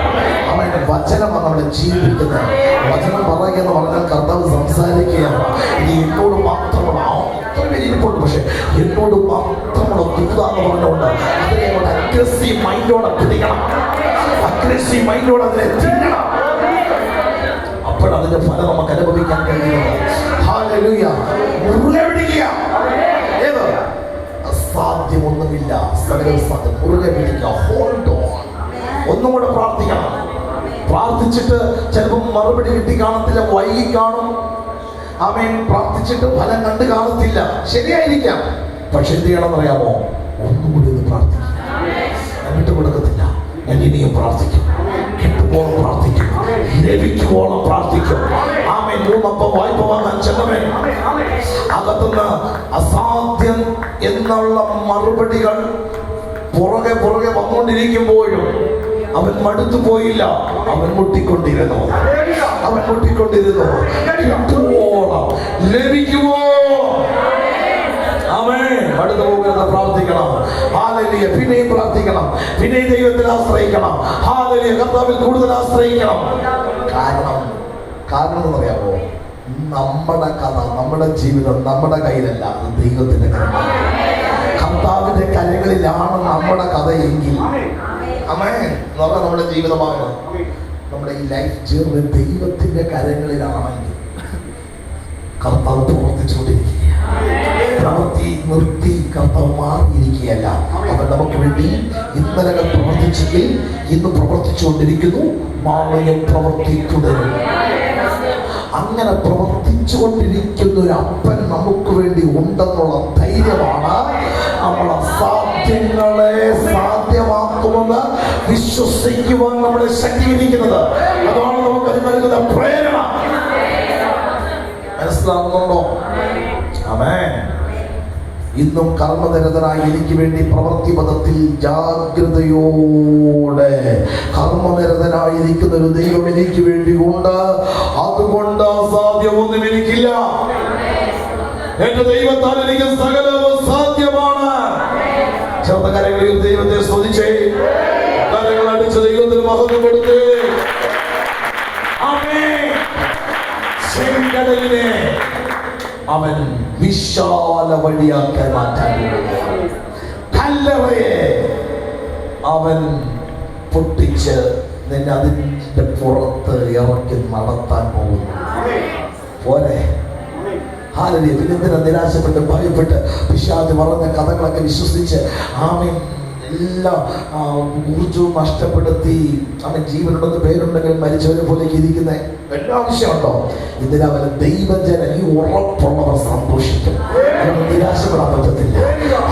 അവന്റെ വചനമാണ് നമ്മളെ ജീവിപ്പിക്കുന്നത്. വചനം പറയുക എന്ന് പറഞ്ഞാൽ കർത്താവ് സംസാരിക്കുകയാണ്. ഇത് എന്നോട് മാത്രമുള്ള ഇരിപ്പുണ്ട്, പക്ഷെ എന്നോട് മാത്രമുള്ള ദൂതാന്ന് പറഞ്ഞുകൊണ്ട് അതിനെ അഗ്രസീവ് മൈൻഡോടെ പിടിക്കണം, അഗ്രസീവ് മൈൻഡോടെ അതിനെ തിന്നണം. അപ്പോഴതിന്റെ ഫലം നമുക്ക് അനുഭവിക്കാൻ കഴിയുന്നത്. ഹല്ലേലൂയ. മുറുകെ പിടിക്കുക. ഏത് അസാധ്യമൊന്നുമില്ല, സകലവും സാധ്യം. മുറുകെ പിടിക്കുക. Hold on. ഒന്നും കൂടെ പ്രാർത്ഥിക്കണം. പ്രാർത്ഥിച്ചിട്ട് ചിലപ്പോൾ മറുപടി കിട്ടി കാണത്തില്ല, വൈകി കാണും. ആമേൻ. പ്രാർത്ഥിച്ചിട്ട് ഫലം കണ്ടു കാണത്തില്ല, ശരിയായിരിക്കാം. പക്ഷെ എന്ത് ചെയ്യണം എന്നറിയാമോ? ഒന്നുകൂടി ഒന്ന് പ്രാർത്ഥിക്കും. ഞാൻ വിട്ടുകൊടുക്കത്തില്ല. ഞാൻ ഇനിയും പ്രാർത്ഥിക്കും, കിട്ടുമ്പോഴും പ്രാർത്ഥിക്കും, ലഭിക്കുമ്പോഴും പ്രാർത്ഥിക്കും. ആമേൻ. 3 അപ്പം വായ്പ വാങ്ങാൻ ചെന്നവൻ അകത്തുനിന്ന് അസാധ്യം എന്നുള്ള മറുപടികൾ പുറകെ പുറകെ വന്നുകൊണ്ടിരിക്കുമ്പോഴും അവൻ മടുത്തു പോയില്ല. അവൻ മുട്ടിക്കൊണ്ടിരുന്നു, അവൻ മുട്ടിക്കൊണ്ടിരുന്നു. കിട്ടുവോളം, ലഭിക്കുവോ. ആമേൻ. മടുത്തു പോകാതെ പ്രാർത്ഥിക്കണം. ഹല്ലേലൂയ. പിന്നെയും പ്രാർത്ഥിക്കണം, പിന്നെയും ദൈവത്തിൽ ആശ്രയിക്കണം. ഹല്ലേലൂയ. കർത്താവിൽ കൂടുതൽ ആശ്രയിക്കണം. കാരണം എന്ന് പറയാമോ? നമ്മുടെ കഥ, നമ്മുടെ ജീവിതം നമ്മുടെ കയ്യിലല്ല, അത് ദൈവത്തിന്റെ കരമാണ്. കർത്താവിന്റെ കരങ്ങളിലാണ് നമ്മുടെ കഥയെങ്കിൽ നമ്മുടെ ജീവിതമാണ്, നമ്മുടെ ഈ ലൈഫ് ജേർണി ദൈവത്തിന്റെ കരങ്ങളിലാണെങ്കിൽ കർത്താവ് പ്രവർത്തിച്ചുകൊണ്ടിരിക്കുകയാണ്. പ്രവൃത്തി നിർത്തി കർത്താവ് മാറിയിരിക്കുകയല്ല. അവൻ നമുക്ക് വേണ്ടി ഇന്നലെ പ്രവർത്തിച്ചെങ്കിൽ ഇന്ന് പ്രവർത്തിച്ചുകൊണ്ടിരിക്കുന്നു, നാളെയും പ്രവൃത്തി തുടരും. അങ്ങനെ പ്രവർത്തിച്ചു കൊണ്ടിരിക്കുന്ന ഒരു അപ്പൻ നമുക്ക് വേണ്ടി ഉണ്ടെന്നുള്ള ധൈര്യമാണ് നമ്മൾ അസാധ്യങ്ങളെ സാധ്യമാക്കുമെന്ന് വിശ്വസിക്കുവാൻ നമ്മളെ ശക്തീകരിക്കുന്നത്. അതാണ് നമുക്ക് അതിന് നൽകുന്ന പ്രേരണ. മനസ്സിലാകുന്നുണ്ടോ? ആമേൻ. ഇന്നും കർമ്മനിരതനായി എനിക്ക് വേണ്ടി പ്രവൃത്തി പദത്തിൽ ജാഗ്രതയോടെ കർമ്മനിരതനായിരിക്കുന്ന ഒരു ദൈവം എനിക്ക് വേണ്ടി ഉണ്ട്. അതുകൊണ്ട് അസാധ്യമൊന്നും എനിക്കില്ല. എന്റെ ദൈവത്താൽ എനിക്ക് സകലവും സാധ്യമാണ്. ചേർന്ന കരങ്ങളിൽ ദൈവത്തെ സ്തുതിച്ചേ, കരങ്ങൾ അടിച്ച് ദൈവത്തിന് മഹത്വം കൊടുത്തേ. ആമേൻ. ചെങ്കടലിനെ അവൻ വിശാല വഴിയാക്കാൻ മാറ്റാൻ, കല്ലറയെ അവൻ പൊട്ടിച്ച് നിന്നെ അതിന്റെ പുറത്ത് ഇറക്കി നടത്താൻ പോകുന്നു. പോരെ? ഹാലലൂയ. പിന്നെ എന്തിനാ നിരാശപ്പെട്ട് ഭയപ്പെട്ട് പിശാച് പറഞ്ഞ കഥകളൊക്കെ വിശ്വസിച്ച് ആമേൻ എല്ലാം ഊർജവും നഷ്ടപ്പെടുത്തി അവൻ ജീവനുണ്ടെന്ന് പേരുണ്ടെങ്കിൽ മരിച്ചവരെ പോലേക്ക് ഇരിക്കുന്ന എല്ലാ വിഷയമുണ്ടോ? ഇതിനവൻ ദൈവജനം ഈ ഉറപ്പുള്ളവർ സന്തോഷിക്കും. അവർക്ക് നിരാശപ്പെടാൻ പറ്റത്തില്ല.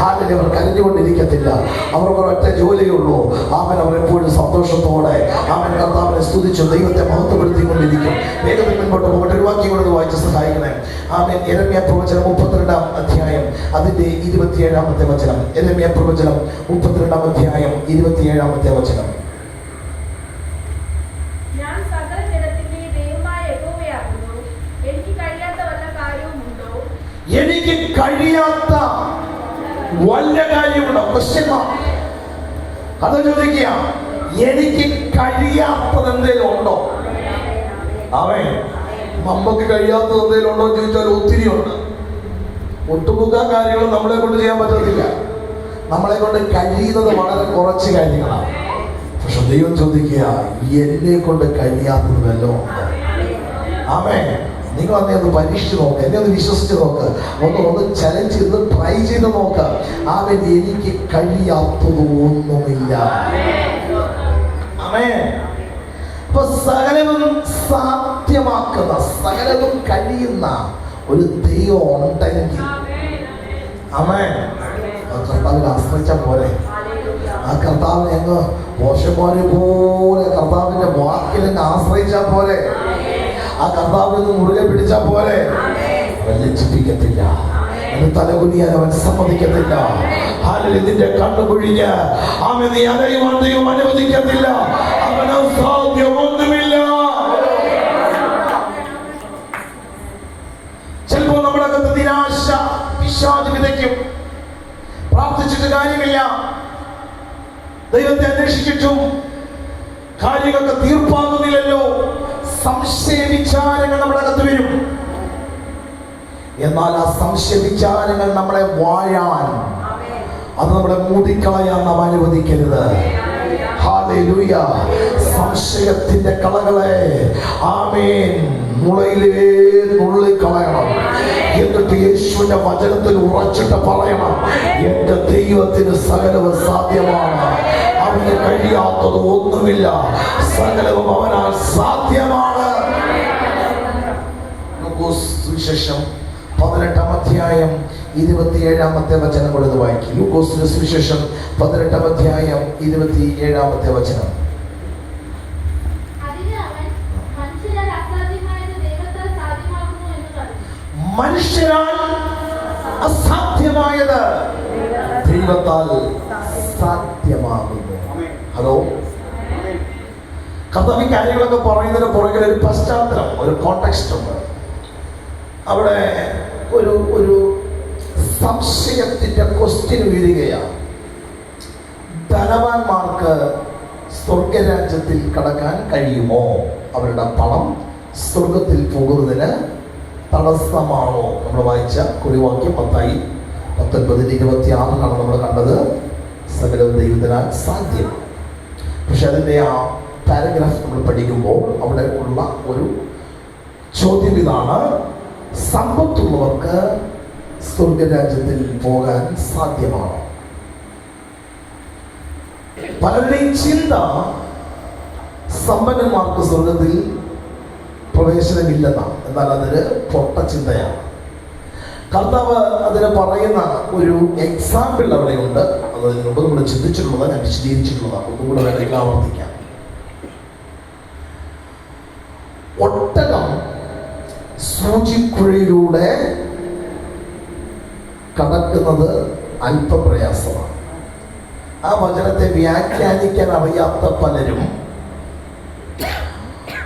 ഹാലിൽ അവർ കരഞ്ഞുകൊണ്ടിരിക്കത്തില്ല. അവർക്ക് ഒരൊറ്റ ജോലിയുള്ളൂ. അവൻ അവരെപ്പോഴും സന്തോഷത്തോടെ അവൻ കർത്താവിനെ സ്തുതിച്ചു ദൈവത്തെ മഹത്വപ്പെടുത്തിക്കൊണ്ടിരിക്കും. വേഗത്തിൽ മുൻപോട്ട് പോകട്ടെ. ഒരു വാക്യം കൊണ്ട് വായിച്ച് സഹായിക്കണേ. ആമേൻ. യെരമ്യാ പ്രവചനം 32-ാം അധ്യായം അതിന്റെ 27-ാമത്തെ വചനം. യെരമ്യാ പ്രവചനം 32-ാം അധ്യായം 27-ാമത്തെ വചനം. എനിക്ക് കഴിയാത്ത വല്ല കാര്യമുണ്ടോ? Question mark. അത് ചോദിക്കുക. എനിക്ക് കഴിയാത്തത് എന്തെങ്കിലും ഉണ്ടോ? അവൻ നമുക്ക് കഴിയാത്തത് എന്തെങ്കിലും ഉണ്ടോ എന്ന് ചോദിച്ചാൽ ഒത്തിരി ഉണ്ട്. ഒട്ടുമുക്കാ കാര്യങ്ങൾ നമ്മളെ കൊണ്ട് ചെയ്യാൻ പറ്റത്തില്ല. നമ്മളെ കൊണ്ട് കഴിയുന്നത് വളരെ കുറച്ച് കാര്യങ്ങളാണ്. പക്ഷെ ദൈവം ചോദിക്കുക, എന്നെ കൊണ്ട് കഴിയാത്തത് വല്ലതും ഉണ്ടോ? ആമേൻ. നിങ്ങൾ അന്നെ ഒന്ന് പരീക്ഷിച്ച് നോക്ക്, എന്നെ ഒന്ന് വിശ്വസിച്ച് നോക്ക്, ഒന്ന് ചലഞ്ച് ചെയ്ത് ട്രൈ ചെയ്ത് നോക്ക്. ആമേൻ. എനിക്ക് കഴിയാത്തത് ഒന്നുമില്ല. ആമേൻ. അപ്പൊ സകലവും സാധ്യമാക്കുന്ന, സകലവും കഴിയുന്ന ഒരു ദൈവം ഉണ്ടെങ്കിൽ ആമേൻ കർത്താവിനെ ആശ്രയിച്ച പോലെ, ആ കർത്താവിനെ അങ്ങ് മോശന്മാരെ പോലെ കർത്താവിന്റെ വാക്കിലങ്ങ് ആശ്രയിച്ചാൽ പോലെ, ആ കർത്താവിൽ നിന്ന് മുറുകെ പിടിച്ചാൽ പോലെ, അവൻ ലജ്ജിപ്പിക്കത്തില്ല. അവൻ തലകുനിയാൻ അവൻ സമ്മതിക്കത്തില്ല. ഹാലലൂയ. നിന്റെ കണ്ണുകുഴിഞ്ഞ് ആമേൻ നീ അലയുവാൻ ദൈവം അനുവദിക്കത്തില്ല. അവന് അസാധ്യമൊന്നുമില്ല. ചിലപ്പോൾ നമ്മുടെ അകത്ത് നിരാശ പിശാച് വിതയ്ക്കും. പ്രാർത്ഥിച്ചിട്ട് കാര്യമില്ല, ദൈവത്തെ അന്വേഷിച്ചിട്ടും കാര്യങ്ങൾക്ക് തീർപ്പാകുന്നില്ലല്ലോ. സംശയ വിചാരങ്ങൾ നമ്മുടെ അകത്ത് വരും. എന്നാൽ ആ സംശയ വിചാരങ്ങൾ നമ്മളെ വാഴാൻ, അത് നമ്മളെ മൂടിക്കളയാൻ നാം അനുവദിക്കരുത്. ഹല്ലേലൂയ. സംശയത്തിന്റെ കളകളെ ആമേൻ മുളയിലേ നുള്ളിക്കളയണം. എന്നിട്ട് യേശുവിന്റെ വചനത്തിൽ ഉറച്ചിട്ട് പറയണം, എന്റെ ദൈവത്തിന് സകലവും സാധ്യമാണ്. അവന് കഴിയാത്തത് ഒന്നുമില്ല. സകലവും അവനാൽ സാധ്യമാണ്. സുവിശേഷം 18-ാം അധ്യായം 27-ാമത്തെ വചനം കൊടുത്ത് വായിക്കും. ലൂക്കോസിന്റെ സുവിശേഷം 18-ാം അധ്യായം 27-ാമത്തെ വചനം. മനുഷ്യരാൽ അസാധ്യമായത് ദൈവത്താൽ സാധ്യമാകുന്നു. ഹലോ. കർത്താവ് ഈ കാര്യങ്ങളൊക്കെ പറയുന്നതിന് പുറകിൽ ഒരു പശ്ചാത്തലം, ഒരു കോണ്ടെക്സ്റ്റ് ഉണ്ട്. അവിടെ ഒരു സംശയത്തിന്റെ ക്വസ്റ്റ്യൻ വീഴുകയാണ്. ധനവാന്മാർക്ക് സ്വർഗരാജ്യത്തിൽ കടക്കാൻ കഴിയുമോ? അവരുടെ പണം സ്വർഗത്തിൽ പോകുന്നതിന് തടസ്സമാണോ? നമ്മൾ വായിച്ച കുറിവാക്യം 19:26 നമ്മൾ കണ്ടത്. സകലവും ദൈവത്തിനാൽ സാധ്യം. പക്ഷെ അതിൻ്റെ ആ പാരഗ്രാഫ് നമ്മൾ പഠിക്കുമ്പോൾ അവിടെ ഉള്ള ഒരു ചോദ്യം ഇതാണ്: സമ്പത്തുള്ളവർക്ക് സ്വർഗരാജ്യത്തിൽ പോകാൻ സാധ്യമാണോ? പലരുടെയും ചിന്ത സമ്പന്നന്മാർക്ക് സ്വർഗത്തിൽ പ്രവേശനമില്ലെന്നാണ്. എന്നാൽ അതൊരു പൊട്ട ചിന്തയാണ്. കർത്താവ് അതിന് പറയുന്ന ഒരു എക്സാമ്പിൾ അവിടെയുണ്ട്. അത് മുമ്പ് നമ്മൾ ചിന്തിച്ചിട്ടുള്ളതാണ്, ഞാൻ വിശദീകരിച്ചിട്ടുള്ളതാണ്. ഒന്നുകൂടെ വേണമെങ്കിൽ ആവർത്തിക്കാം. ഒട്ടകം സൂചിക്കുഴയിലൂടെ കടക്കുന്നത് അല്പപ്രയാസമാണ്. ആ വചനത്തെ വ്യാഖ്യാനിക്കാൻ അറിയാത്ത പലരും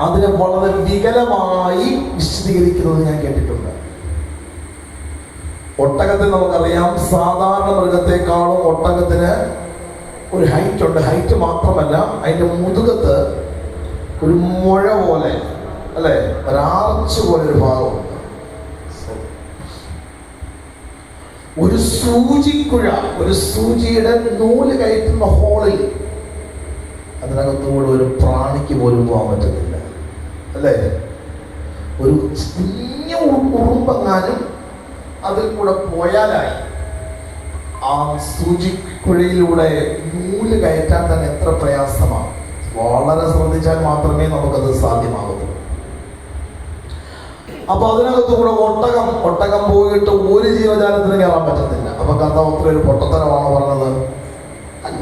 അതിനെ വളരെ വികലമായി വിശദീകരിക്കുന്നത് ഞാൻ കേട്ടിട്ടുണ്ട്. ഒട്ടകത്തെ നമുക്കറിയാം, സാധാരണ മൃഗത്തെക്കാളും ഒട്ടകത്തിന് ഒരു ഹൈറ്റ് ഉണ്ട്. ഹൈറ്റ് മാത്രമല്ല, അതിൻ്റെ മുതുകത്ത് ഒരു മുഴ പോലെ, അല്ലെ, ഒരാർച്ച് പോലെ ഒരു ഭാഗമുണ്ട്. ഒരു സൂചിക്കുഴ, ഒരു സൂചിയുടെ നൂല് കയറ്റുന്ന ഹോളിൽ അതിനകത്തുകൂടെ ഒരു പ്രാണിക്ക് പോലും പോകാൻ പറ്റത്തില്ല, അല്ലേ? ഒരു കുഞ്ഞു ഉറുമ്പെങ്ങാനും അതിൽ കൂടെ പോയാലായി. ആ സൂചിക്കുഴയിലൂടെ നൂല് കയറ്റാൻ തന്നെ എത്ര പ്രയാസമാണ്. വളരെ ശ്രദ്ധിച്ചാൽ മാത്രമേ നമുക്കത് സാധ്യമാകത്തുള്ളൂ. അപ്പൊ അതിനകത്ത് കൂടെ ഒട്ടകം പോയിട്ട് ഒരു ജീവജാലത്തിന് കയറാൻ പറ്റത്തില്ല. അപ്പൊ കർത്താവ് അത്ര ഒരു പൊട്ടത്തരമാണ് പറഞ്ഞത്? അല്ല.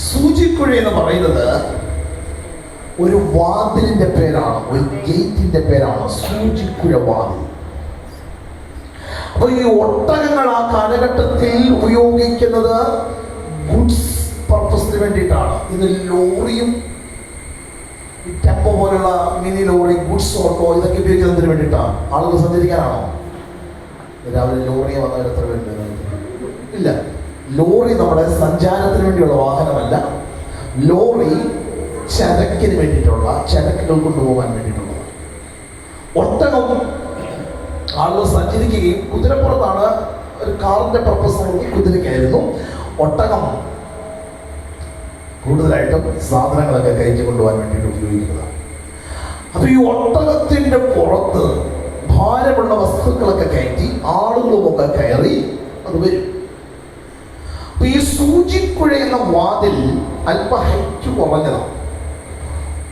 സൂചിക്കുഴ എന്ന് പറയുന്നത് ഒരു വാതിലിന്റെ പേരാണ്, ഒരു ഗേറ്റിന്റെ പേരാണ് സൂചിക്കുഴ വാതിൽ. അപ്പൊ ഈ ഒട്ടകങ്ങൾ ആ കാലഘട്ടത്തിൽ ഉപയോഗിക്കുന്നത് ഗുഡ്സ് പർപ്പസിന് വേണ്ടിയിട്ടാണ്. ഇത് ലോറിയും ടെമ്പോ പോലുള്ള മിനി ലോറി, ഗുഡ്സ് ഓട്ടോ, ഇതൊക്കെ ഉപയോഗിക്കുന്നതിന് വേണ്ടിയിട്ടാണ്. ആളുകൾ സഞ്ചരിക്കാനാണോ? രാവിലെ ലോറി വന്നവർ എത്ര പേരുണ്ട്? ഇല്ല. ലോറി നമ്മുടെ സഞ്ചാരത്തിന് വേണ്ടിയുള്ള വാഹനമല്ല. ലോറി ചരക്കിന് വേണ്ടിയിട്ടുള്ള, ചരക്കുകൾ കൊണ്ടുപോകാൻ വേണ്ടിയിട്ടുള്ളത്. ഒട്ടകം ആളുകൾ സഞ്ചരിക്കുകയും, കുതിരപ്പുറത്താണ് ഒരു കാറിന്റെ പർപ്പസ് കുതിരയ്ക്കായിരുന്നു. ഒട്ടകം കൂടുതലായിട്ടും സാധനങ്ങളൊക്കെ കയറ്റി കൊണ്ടുപോകാൻ വേണ്ടിയിട്ട് ഉപയോഗിക്കുന്നതാണ്. അപ്പൊ ഈ ഒട്ടകത്തിന്റെ പുറത്ത് ഭാരമുള്ള വസ്തുക്കളൊക്കെ കയറ്റി ആളുകളുമൊക്കെ കയറി അത് വരും. അപ്പൊ ഈ സൂചിക്കുഴ എന്ന വാതിൽ അല്പ ഹൈറ്റ് കുറഞ്ഞതാണ്.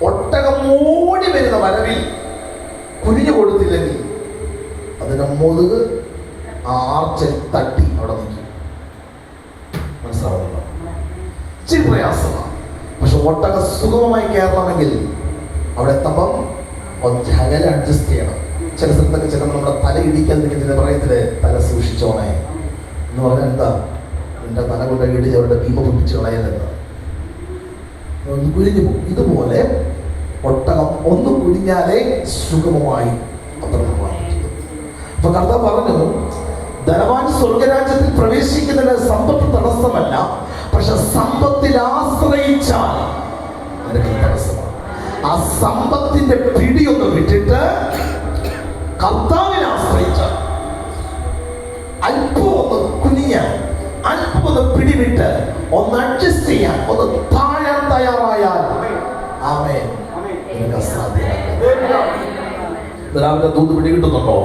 ഒട്ടകം ഓടി വരുന്ന വരവിൽ കുനിഞ്ഞു കൊടുത്തില്ലെങ്കിൽ അതിന്റെ മുതുക് ആർച്ചിൽ തട്ടി അവിടെ നിൽക്കും. മനസ്സിലാവുന്നുണ്ടോ? ഇച്ചിരി പ്രയാസമാണ്. പക്ഷെ ഒട്ടകം സുഗമമായി കയറണമെങ്കിൽ അവിടെ എത്തുമ്പം അകലെ അഡ്ജസ്റ്റ് ചെയ്യണം. ചില സ്ഥലത്തൊക്കെ ചിലപ്പോൾ നമ്മുടെ തല ഇടിക്കാതിരിക്കുന്നതിന് പറയത്തില്ലേ, തല സൂക്ഷിച്ചോണേ എന്ന് പറഞ്ഞാൽ എന്താ, എൻ്റെ തല കൊണ്ട് ഇടിച്ച് അവരുടെ ഭീമ പൊട്ടിച്ച് കളയലെന്താ, ഒന്ന് കുനിഞ്ഞു പോകും. ഇതുപോലെ ഒട്ടകം ഒന്ന് കുനിഞ്ഞാലേ സുഗമമായി അപ്രമമായി. അപ്പൊ കർത്താവ് പറഞ്ഞു, ധനവാൻ സ്വർഗരാജ്യത്തിൽ പ്രവേശിക്കുന്നതിന് സമ്പത്ത് തടസ്സമല്ല, പക്ഷെ സമ്പത്തിൽ ആശ്രയിച്ചാൽ നിനക്ക് തടസ്സമാണ്. ആ സമ്പത്തിന്റെ പിടിയൊന്ന് വിട്ടിട്ട് കർത്താവിനെ ആശ്രയിച്ചാൽ, അല്പം ഒന്ന് കുനിയാൻ, അല്പം ഒന്ന് പിടിവിട്ട് ഒന്ന് അഡ്ജസ്റ്റ് ചെയ്യാൻ, ഒന്ന് താഴാൻ തയ്യാറായാൽ ആമേൻ, നിനക്ക് അസാധ്യമാണ്. രാവിലെ ദൂത് പിടി കിട്ടുന്നുണ്ടോ?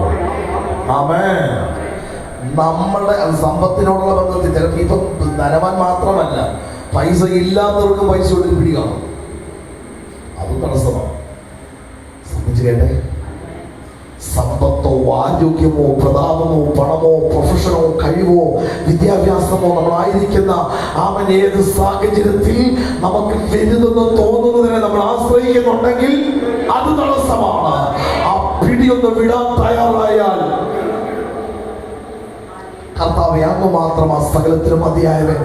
ആമേൻ. നമ്മളുടെ സമ്പത്തിനോടുള്ള ബന്ധത്തിൽ ചിലപ്പോൾ ഇപ്പം ധനവാൻ മാത്രമല്ല, പൈസ ഇല്ലാത്തവർക്കും പൈസ കൊണ്ട് പിടി കാണും. അതും തടസ്സമാണ്. ശ്രദ്ധിച്ചു കേട്ടെ. സമ്പത്തോ ആരോഗ്യമോ പ്രതാപമോ പണമോ പ്രൊഫഷനോ കഴിവോ വിദ്യാഭ്യാസമോ നമ്മളായിരിക്കുന്ന അവൻ ഏത് സാഹചര്യത്തിൽ നമുക്ക് വലുതെന്ന് തോന്നുന്നതിനെ നമ്മൾ ആശ്രയിക്കുന്നുണ്ടെങ്കിൽ അത് തടസ്സമാണ്. ആ പിടിയൊന്ന് വിടാൻ തയ്യാറായാൽ കർത്താവേ, അങ്ങ് മാത്രം ആ സകലത്തിനും മതിയായവൻ,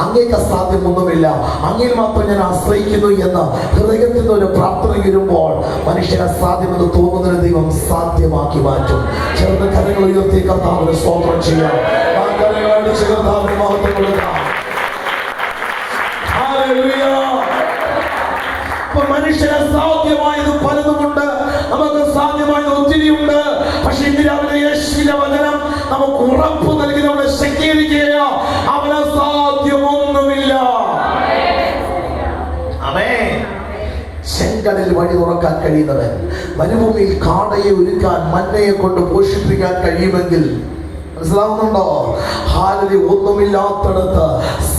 അങ്ങേക്ക് അസാധ്യമൊന്നുമില്ല, അങ്ങയിൽ മാത്രം ഞാൻ ആശ്രയിക്കുന്നു എന്ന് ഹൃദയത്തിൽ നിന്ന് ഒരു പ്രാർത്ഥന വരുമ്പോൾ മനുഷ്യന് അസാധ്യമെന്ന് തോന്നുന്നതിന് ദൈവം സാധ്യമാക്കി മാറ്റും. ചേർന്ന് കരങ്ങൾ ഉയർത്തി കർത്താവിന് സ്തോത്രം ചെയ്യാം. ആ കരങ്ങളടിച്ച് കർത്താവിന് മഹത്വം കൊടുക്കാം. ഹല്ലേലൂയ. മനുഷ്യന് സാധ്യമായത് പലതുമുണ്ട്, നമുക്ക് സാധ്യമായത് ഒത്തിരിയുണ്ട്. പക്ഷെ ഇന്ന് രാവിലെ യേശുവിന്റെ വചനം നമുക്ക് ഉറപ്പ് നൽകി നമ്മളെ ശക്തീകരിക്കുക, അവന് സാധ്യമൊന്നുമില്ല. ആമേൻ. ചെങ്കടലിൽ വഴി തുറക്കാൻ കഴിയുന്നവൻ, മരുഭൂമിയിൽ കാടയെ ഒരുക്കാൻ മന്നയെ കൊണ്ട് പോഷിപ്പിക്കാൻ കഴിയുമെങ്കിൽ മനസ്സിലാവുന്നുണ്ടോ? ഹാലലി. ഒന്നുമില്ലാത്തടത്ത്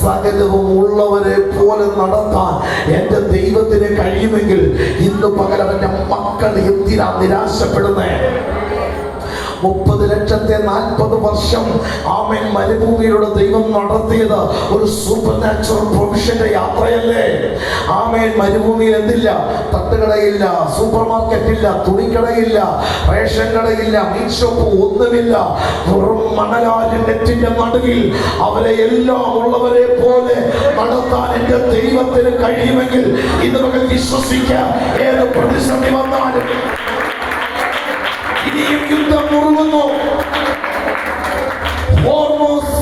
സകലവും ഉള്ളവരെ പോലെ നടത്താൻ എന്റെ ദൈവത്തിന് കഴിയുമെങ്കിൽ ഇന്ന് പകലവന്റെ മക്കൾ എന്തിനാ നിരാശപ്പെടുന്നേ? 30,40 വർഷം ആമേൻ മരുഭൂമിയിലൂടെ ദൈവം നടത്തിയത് ഒരു സൂപ്പർ നാച്ചുറൽ പ്രൊവിഷന്റെ യാത്രയല്ലേ? ആമേൻ. മരുഭൂമിയിൽ എന്തില്ല? തട്ടുകടയില്ല, സൂപ്പർ മാർക്കറ്റില്ല, തുണിക്കടയില്ല, റേഷൻ കടയില്ല, മീറ്റ് ഷോപ്പ് ഒന്നുമില്ല. വെറും മണലാരി നെറ്റിന്റെ നടുവിൽ അവരെ എല്ലാം ഉള്ളവരെ പോലെ നടത്താൻ എന്റെ ദൈവത്തിന് കഴിയുമെങ്കിൽ ഇന്ന് നമുക്ക് വിശ്വസിക്കാം. ഏത് പ്രതിസന്ധി വന്നാലും ഇനിയും യുദ്ധം മുറുകുന്നു. ഹോർമോസ്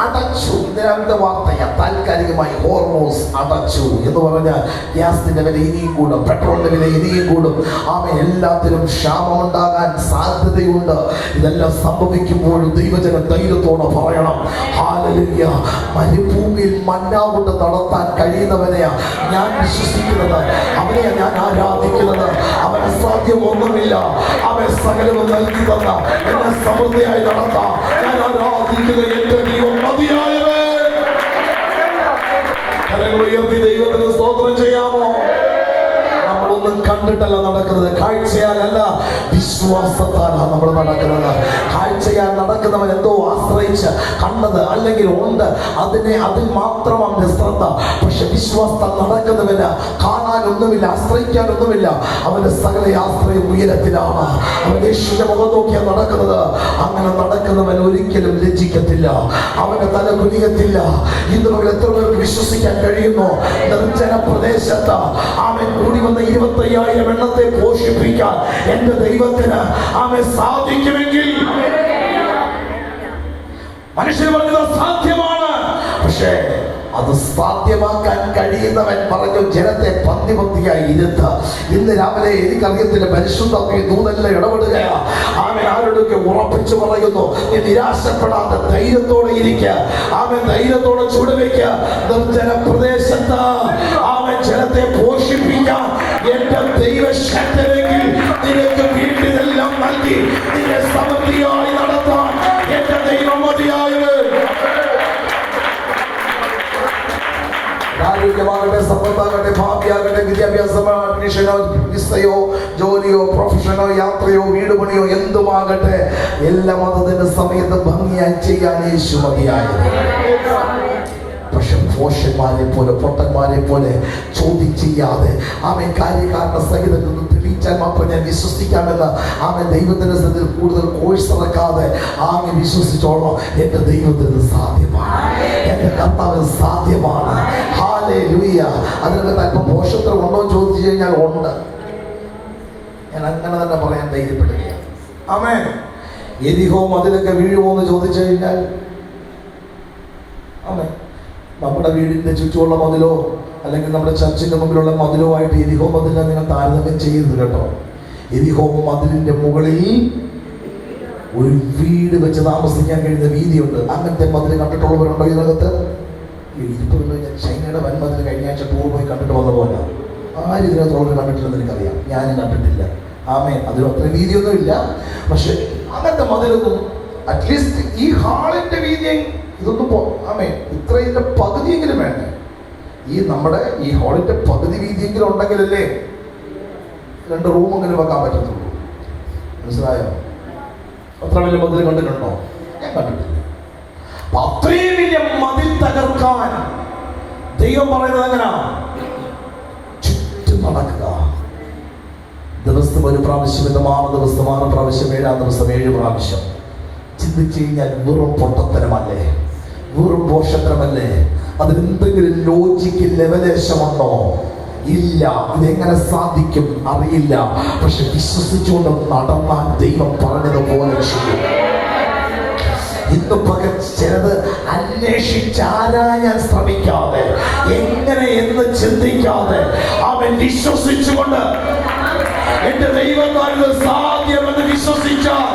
അടച്ചു. ഇതിനകത്തെ വാർത്തയാ. താൽക്കാലികമായി ഹോർമോസ് അടച്ചു എന്ന് പറഞ്ഞാൽ ഗ്യാസിന്റെ വില ഇനിയും കൂടും, പെട്രോളിന്റെ വില ഇനിയും കൂടും. എല്ലാത്തിനും ക്ഷാമമുണ്ടാകാൻ സാധ്യതയുണ്ട്. ഇതെല്ലാം സംഭവിക്കുമ്പോൾ ദൈവജനം ധൈര്യത്തോടെ പറയണം, ഹല്ലേലൂയ. മരുഭൂമിയിൽ മന്ന കൊണ്ട് നടത്താൻ കഴിയുന്നവനെയാ ഞാൻ വിശ്വസിക്കുന്നത്, അവനെയാ ഞാൻ ആരാധിക്കുന്നത്. അവന് സാധ്യമൊന്നുമില്ല. അവൻ സകലവും നൽകി തന്ന എന്നെ സമൃദ്ധിയായി നടത്താം. ഞാൻ ആരാധിക്കുന്ന എന്റെ ദൈവം മതിയായവൻ. ഉയർത്തി ദൈവത്തിന് സ്തോത്രം ചെയ്യാമോ? നമ്മളൊന്നും കണ്ടിട്ടല്ല നടക്കുന്നത്, കാഴ്ചയാലല്ല വിശ്വാസത്താലാണ് നമ്മൾ നടക്കുന്നത്. കാഴ്ചയാൽ നടക്കുന്നവൻ എന്തോ ആശ്രയിച്ച് കണ്ടത് അല്ലെങ്കിൽ ഉണ്ട്, അതിൽ മാത്രമാണ് ശ്രദ്ധ. പക്ഷെ വിശ്വാസത്താൽ നടക്കുന്നവന് കാണാനൊന്നുമില്ല, ആശ്രയിക്കാനൊന്നുമില്ല. അവന്റെ സകല ആശ്രയം ഉയരത്തിലാണ്. അവൻ യേശുവിന്റെ മുഖം നോക്കിയാണ് നടക്കുന്നത്. അങ്ങനെ നടക്കുന്നവൻ ഒരിക്കലും ലജ്ജിക്കത്തില്ല, അവന്റെ തല കുനിയത്തില്ല. ഇന്ന് മകൾ എത്ര പേർക്ക് വിശ്വസിക്കാൻ കഴിയുന്നു? നിർജ്ജന പ്രദേശത്ത് അവൻ കൂടി വന്ന 25,000 എണ്ണത്തെ പോഷിപ്പിക്കാൻ എന്റെ ദൈവത്തിന് അവൻ സാധിക്കുമെങ്കിൽ മനുഷ്യർ പറഞ്ഞത് സാധ്യമാണ്. പക്ഷേ അത് സാധ്യമാക്കാൻ കഴിയുന്നവൻ പറഞ്ഞു, ജനത്തെ പന്തിയായി ഇരുത്ത. ഇന്ന് രാവിലെ എനിക്കറിയത്തില്ല, പരിശുദ്ധ ദൂതല്ല ഇടപെടുകയാ. അവൻ ആരോടൊക്കെ ഉറപ്പിച്ചു പറയുന്നു, നീ നിരാശപ്പെടാതെ ധൈര്യത്തോടെ ഇരിക്കുക. അവൻ ധൈര്യത്തോടെ ചുവടുവെക്കുക. നിർജ്ജന പ്രദേശത്ത് അവൻ ജനത്തെ പോഷിപ്പിക്കാൻ എന്റെ ദൈവശക്തനെങ്കിൽ നിനക്ക് വീട്ടിലെല്ലാം നൽകി നിന്നെ സമൃദ്ധിയായി നടത്താൻ എന്റെ ദൈവം മതിയായത്. ആരോഗ്യമാകട്ടെ, സമ്പത്താകട്ടെ, ഭാവിയാകട്ടെ, വിദ്യാഭ്യാസമോ അഡ്മിഷനോ വിസയോ ജോലിയോ പ്രൊഫഷനോ യാത്രയോ വീട് പണിയോ എന്തുമാകട്ടെ, എല്ലാം അതിന്റെ സമയത്ത് ഭംഗിയായി ചെയ്യാൻ യേശു മതിയായത്. പക്ഷെ ഭോഷന്മാരെ പോലെ പൊട്ടന്മാരെ പോലെ ചോദ്യം ചെയ്യാതെ അവൻ കാര്യകാരണ സഹിതം നിന്ന് തെളിയിച്ചാൽ മാത്രം ഞാൻ വിശ്വസിക്കാമെന്ന് അവൻ ദൈവത്തിന്റെ സ്ഥലത്തിൽ കൂടുതൽ കോഴ്സ് ഇറക്കാതെ ആകെ വിശ്വസിച്ചോളാം. എന്റെ ദൈവത്തിന് സാധ്യമാണ്, എന്റെ കർത്താവിന് സാധ്യമാണ്. ഹല്ലേലൂയ. അതിനകത്ത് അല്പം പോഷത്വം ഉണ്ടോ എന്ന് ചോദിച്ചു കഴിഞ്ഞാൽ ഉണ്ട്. ഞാൻ അങ്ങനെ തന്നെ പറയാൻ ധൈര്യപ്പെടുകയാണ്. ആമേൻ. യെരിഹോ മതിലൊക്കെ വീഴുമോ എന്ന് ചോദിച്ചു കഴിഞ്ഞാൽ ആമേൻ. നമ്മുടെ വീടിന്റെ ചുറ്റുമുള്ള മതിലോ അല്ലെങ്കിൽ നമ്മുടെ ചർച്ചിന്റെ മുമ്പിലുള്ള മതിലോ ആയിട്ട് യെരിഹോ മതിലിനെ നിങ്ങൾ താരതമ്യം ചെയ്യരുത് കേട്ടോ. യെരിഹോ മതിലിന്റെ മുകളിൽ ഒരു വീട് വെച്ച് താമസിക്കാൻ കഴിയുന്ന വീതിയുണ്ട്. അങ്ങനത്തെ മതിൽ കണ്ടിട്ടുള്ളവരുണ്ടോ ഇതിനകത്ത്? ഞാൻ ചൈനയുടെ വൻമതിൽ കഴിഞ്ഞ ആഴ്ച ടൂർ പോയി കണ്ടിട്ട് വന്ന പോലെ ആരും ഇതിനകത്തുള്ളവർ കണ്ടിട്ടില്ലെന്ന് എനിക്കറിയാം. ഞാനും കണ്ടിട്ടില്ല. ആമേൻ. അതിലും അത്ര വീതിയൊന്നും ഇല്ല. പക്ഷെ അങ്ങനത്തെ മതിലൊന്നും അറ്റ്ലീസ്റ്റ് ഈ ഹാളിന്റെ വീതി ഇതൊന്നും ആമേ ഇത്രയുടെ പകുതിയെങ്കിലും വേണ്ടേ? നമ്മുടെ ഈ ഹാളിന്റെ പകുതി വീതിയെങ്കിലും ഉണ്ടെങ്കിലല്ലേ 2 റൂമെങ്കിലും വെക്കാൻ പറ്റത്തുള്ളൂ. മനസ്സിലായോ? അത്ര വലിയ മതിൽ കണ്ടിട്ടുണ്ടോ? ഞാൻ കണ്ടിട്ടില്ല. അത്രയും വലിയ മതിൽ തകർക്കാൻ ദൈവം പറയുന്നത് എങ്ങനാ? ചുറ്റും നടക്കുക. ദിവസം 1 പ്രാവശ്യം, ഇത് 6 ദിവസം 6 പ്രാവശ്യം, 7-ാം ദിവസം 7 പ്രാവശ്യം. ചിന്തിച്ചു കഴിഞ്ഞാൽ വെറും പൊട്ടത്തരമല്ലേ? വെറും പോഷത്രമല്ലേ? അതിനെന്തെങ്കിലും ലോജിക്ക് ലെവലേശമുണ്ടോ? ഇല്ല. ഇതെങ്ങനെ സാധിക്കും അറിയില്ല. പക്ഷെ വിശ്വസിച്ചുകൊണ്ട് നടന്നാൽ ദൈവം പറഞ്ഞതുപോലെ ചെയ്യും. ഇന്ന് പകൽ ചിലത് അന്വേഷിച്ചാരായാൻ ശ്രമിക്കാതെ, എങ്ങനെ എന്ന് ചിന്തിക്കാതെ അവൻ വിശ്വസിച്ചുകൊണ്ട് എന്റെ ദൈവത്താൽ സാധ്യമെന്ന് വിശ്വസിച്ചാൽ,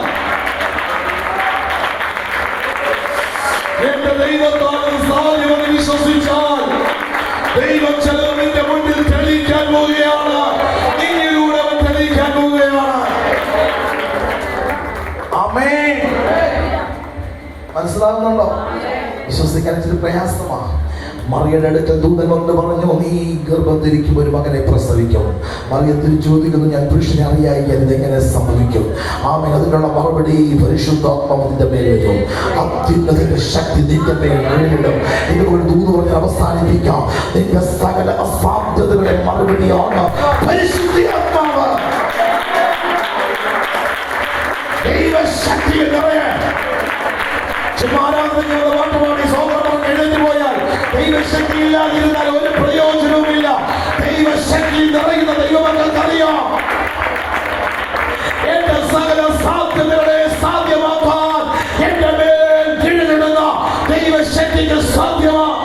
എന്റെ ദൈവത്താൽ സാധ്യമെന്ന് വിശ്വസിച്ചാൽ ദൈവം ചിലതിന്റെ മുന്നിൽ തെളിയിക്കാൻ പോവുകയാണ്. നിന്നിലൂടെ അവൻ തെളിയിക്കാൻ പോവുകയാണ്. ആമേൻ. മനസ്സിലാകുന്നുണ്ടോ? വിശ്വസിക്കാൻ ഇച്ചിരി പ്രയാസമാണ്. മറിയുടെ അടുക്കൽ ദൂതൻ വന്ന് പറഞ്ഞു, നീ ഗർഭം ധരിക്കും, ഒരു മകനെ പ്രസവിക്കും. മറിയത്തിൽ ചോദിക്കുന്നു, ഞാൻ പുരുഷനെ അറിയാൻ ഇതെങ്ങനെ സംഭവിക്കും? ആമേൻ. അതിനുള്ള മറുപടി, പരിശുദ്ധാത്മാവിന്റെ മേൽ വരും, അത്യുന്നതിന്റെ ശക്തി നിന്റെ മേൽ വീണിടും. ഇതുകൊണ്ട് ദൂത് പറഞ്ഞ് അവസാനിപ്പിക്കാം. നിന്റെ സകല അസാധ്യതകളുടെ മറുപടിയാണ് പരിശുദ്ധാത്മാവ്. ദൈവശക്തിയിൽ നിറയാൻ പോയാൽ ദൈവശക്തി ഇല്ലാതിരുന്നാൽ ഒരു പ്രയോജനവുമില്ല. ദൈവശക്തി നിറയുന്ന ദൈവമക്കൾക്കറിയാം എന്റെ സകല സാധ്യതകളെ സാധ്യമാക്കാൻ എന്റെ മേൽ കീഴിലിടുന്ന ദൈവശക്തിക്ക് സാധ്യമാണ്.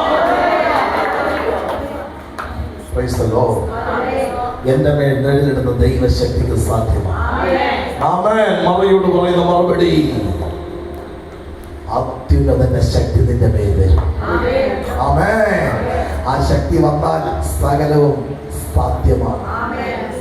എന്റെ മേൽ നിഴലിടുന്ന ദൈവശക്തിക്ക് സാധ്യമാണ്. ആമേൻ. മറിയോട് പറയുന്ന മറുപടി, അത്യുന്നതന്റെ ശക്തി നിന്റെ മേൽ വരും. ആമേൻ. ആ ശക്തി വന്നാൽ സകലവും സാധ്യമാണ്.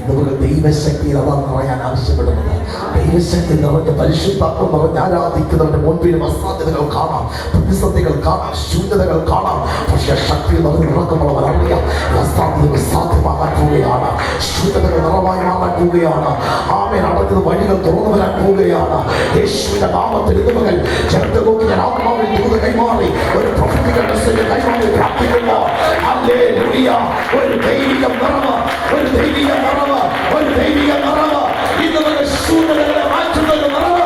നമുക്ക് ദൈവശക്തിയിൽ അതാണ് പറയാൻ ആവശ്യപ്പെടുന്നത്. ദൈവശക്തി നിറഞ്ഞ പരിശുദ്ധാത്മ നിറഞ്ഞ് ആരാധിക്കുന്നവരുടെ മുൻപിലും അസാധ്യതകൾ കാണാം, പ്രതിസന്ധികൾ കാണാം, ശൂന്യതകൾ കാണാം. പക്ഷേ ശക്തി നിറഞ്ഞ് നടക്കുമ്പോൾ അറിയാം അസാധ്യതകൾ സാധ്യമാകാൻ പോവുകയാണ്, ശൂന്യതകൾ നിറവായി മാറാൻ പോവുകയാണ്. ആമേൻ. അടക്കുന്ന വഴികൾ തുറന്നു വരാൻ പോവുകയാണ്. യേശുവിന്റെ നാമത്തിൽ ഇന്നുമകൾ ചെറുതോക്കി ഞാൻ ആത്മാവിൽ ദൂത് കൈമാറി ഒരു പ്രൊഫറ്റിക്കൽ മെസ്സേജ് കൈമാറി പ്രാർത്ഥിക്കുമ്പോൾ ഹല്ലേലൂയ, ഒരു ദൈവിക നിറവ്, ഒരു ദൈവിക നിറവ്, ഒരു ദൈവിക നിറവ്, ഇന്നുമകൾ ശൂന്യതകളെ മാറ്റുന്ന ഒരു നിറവ്.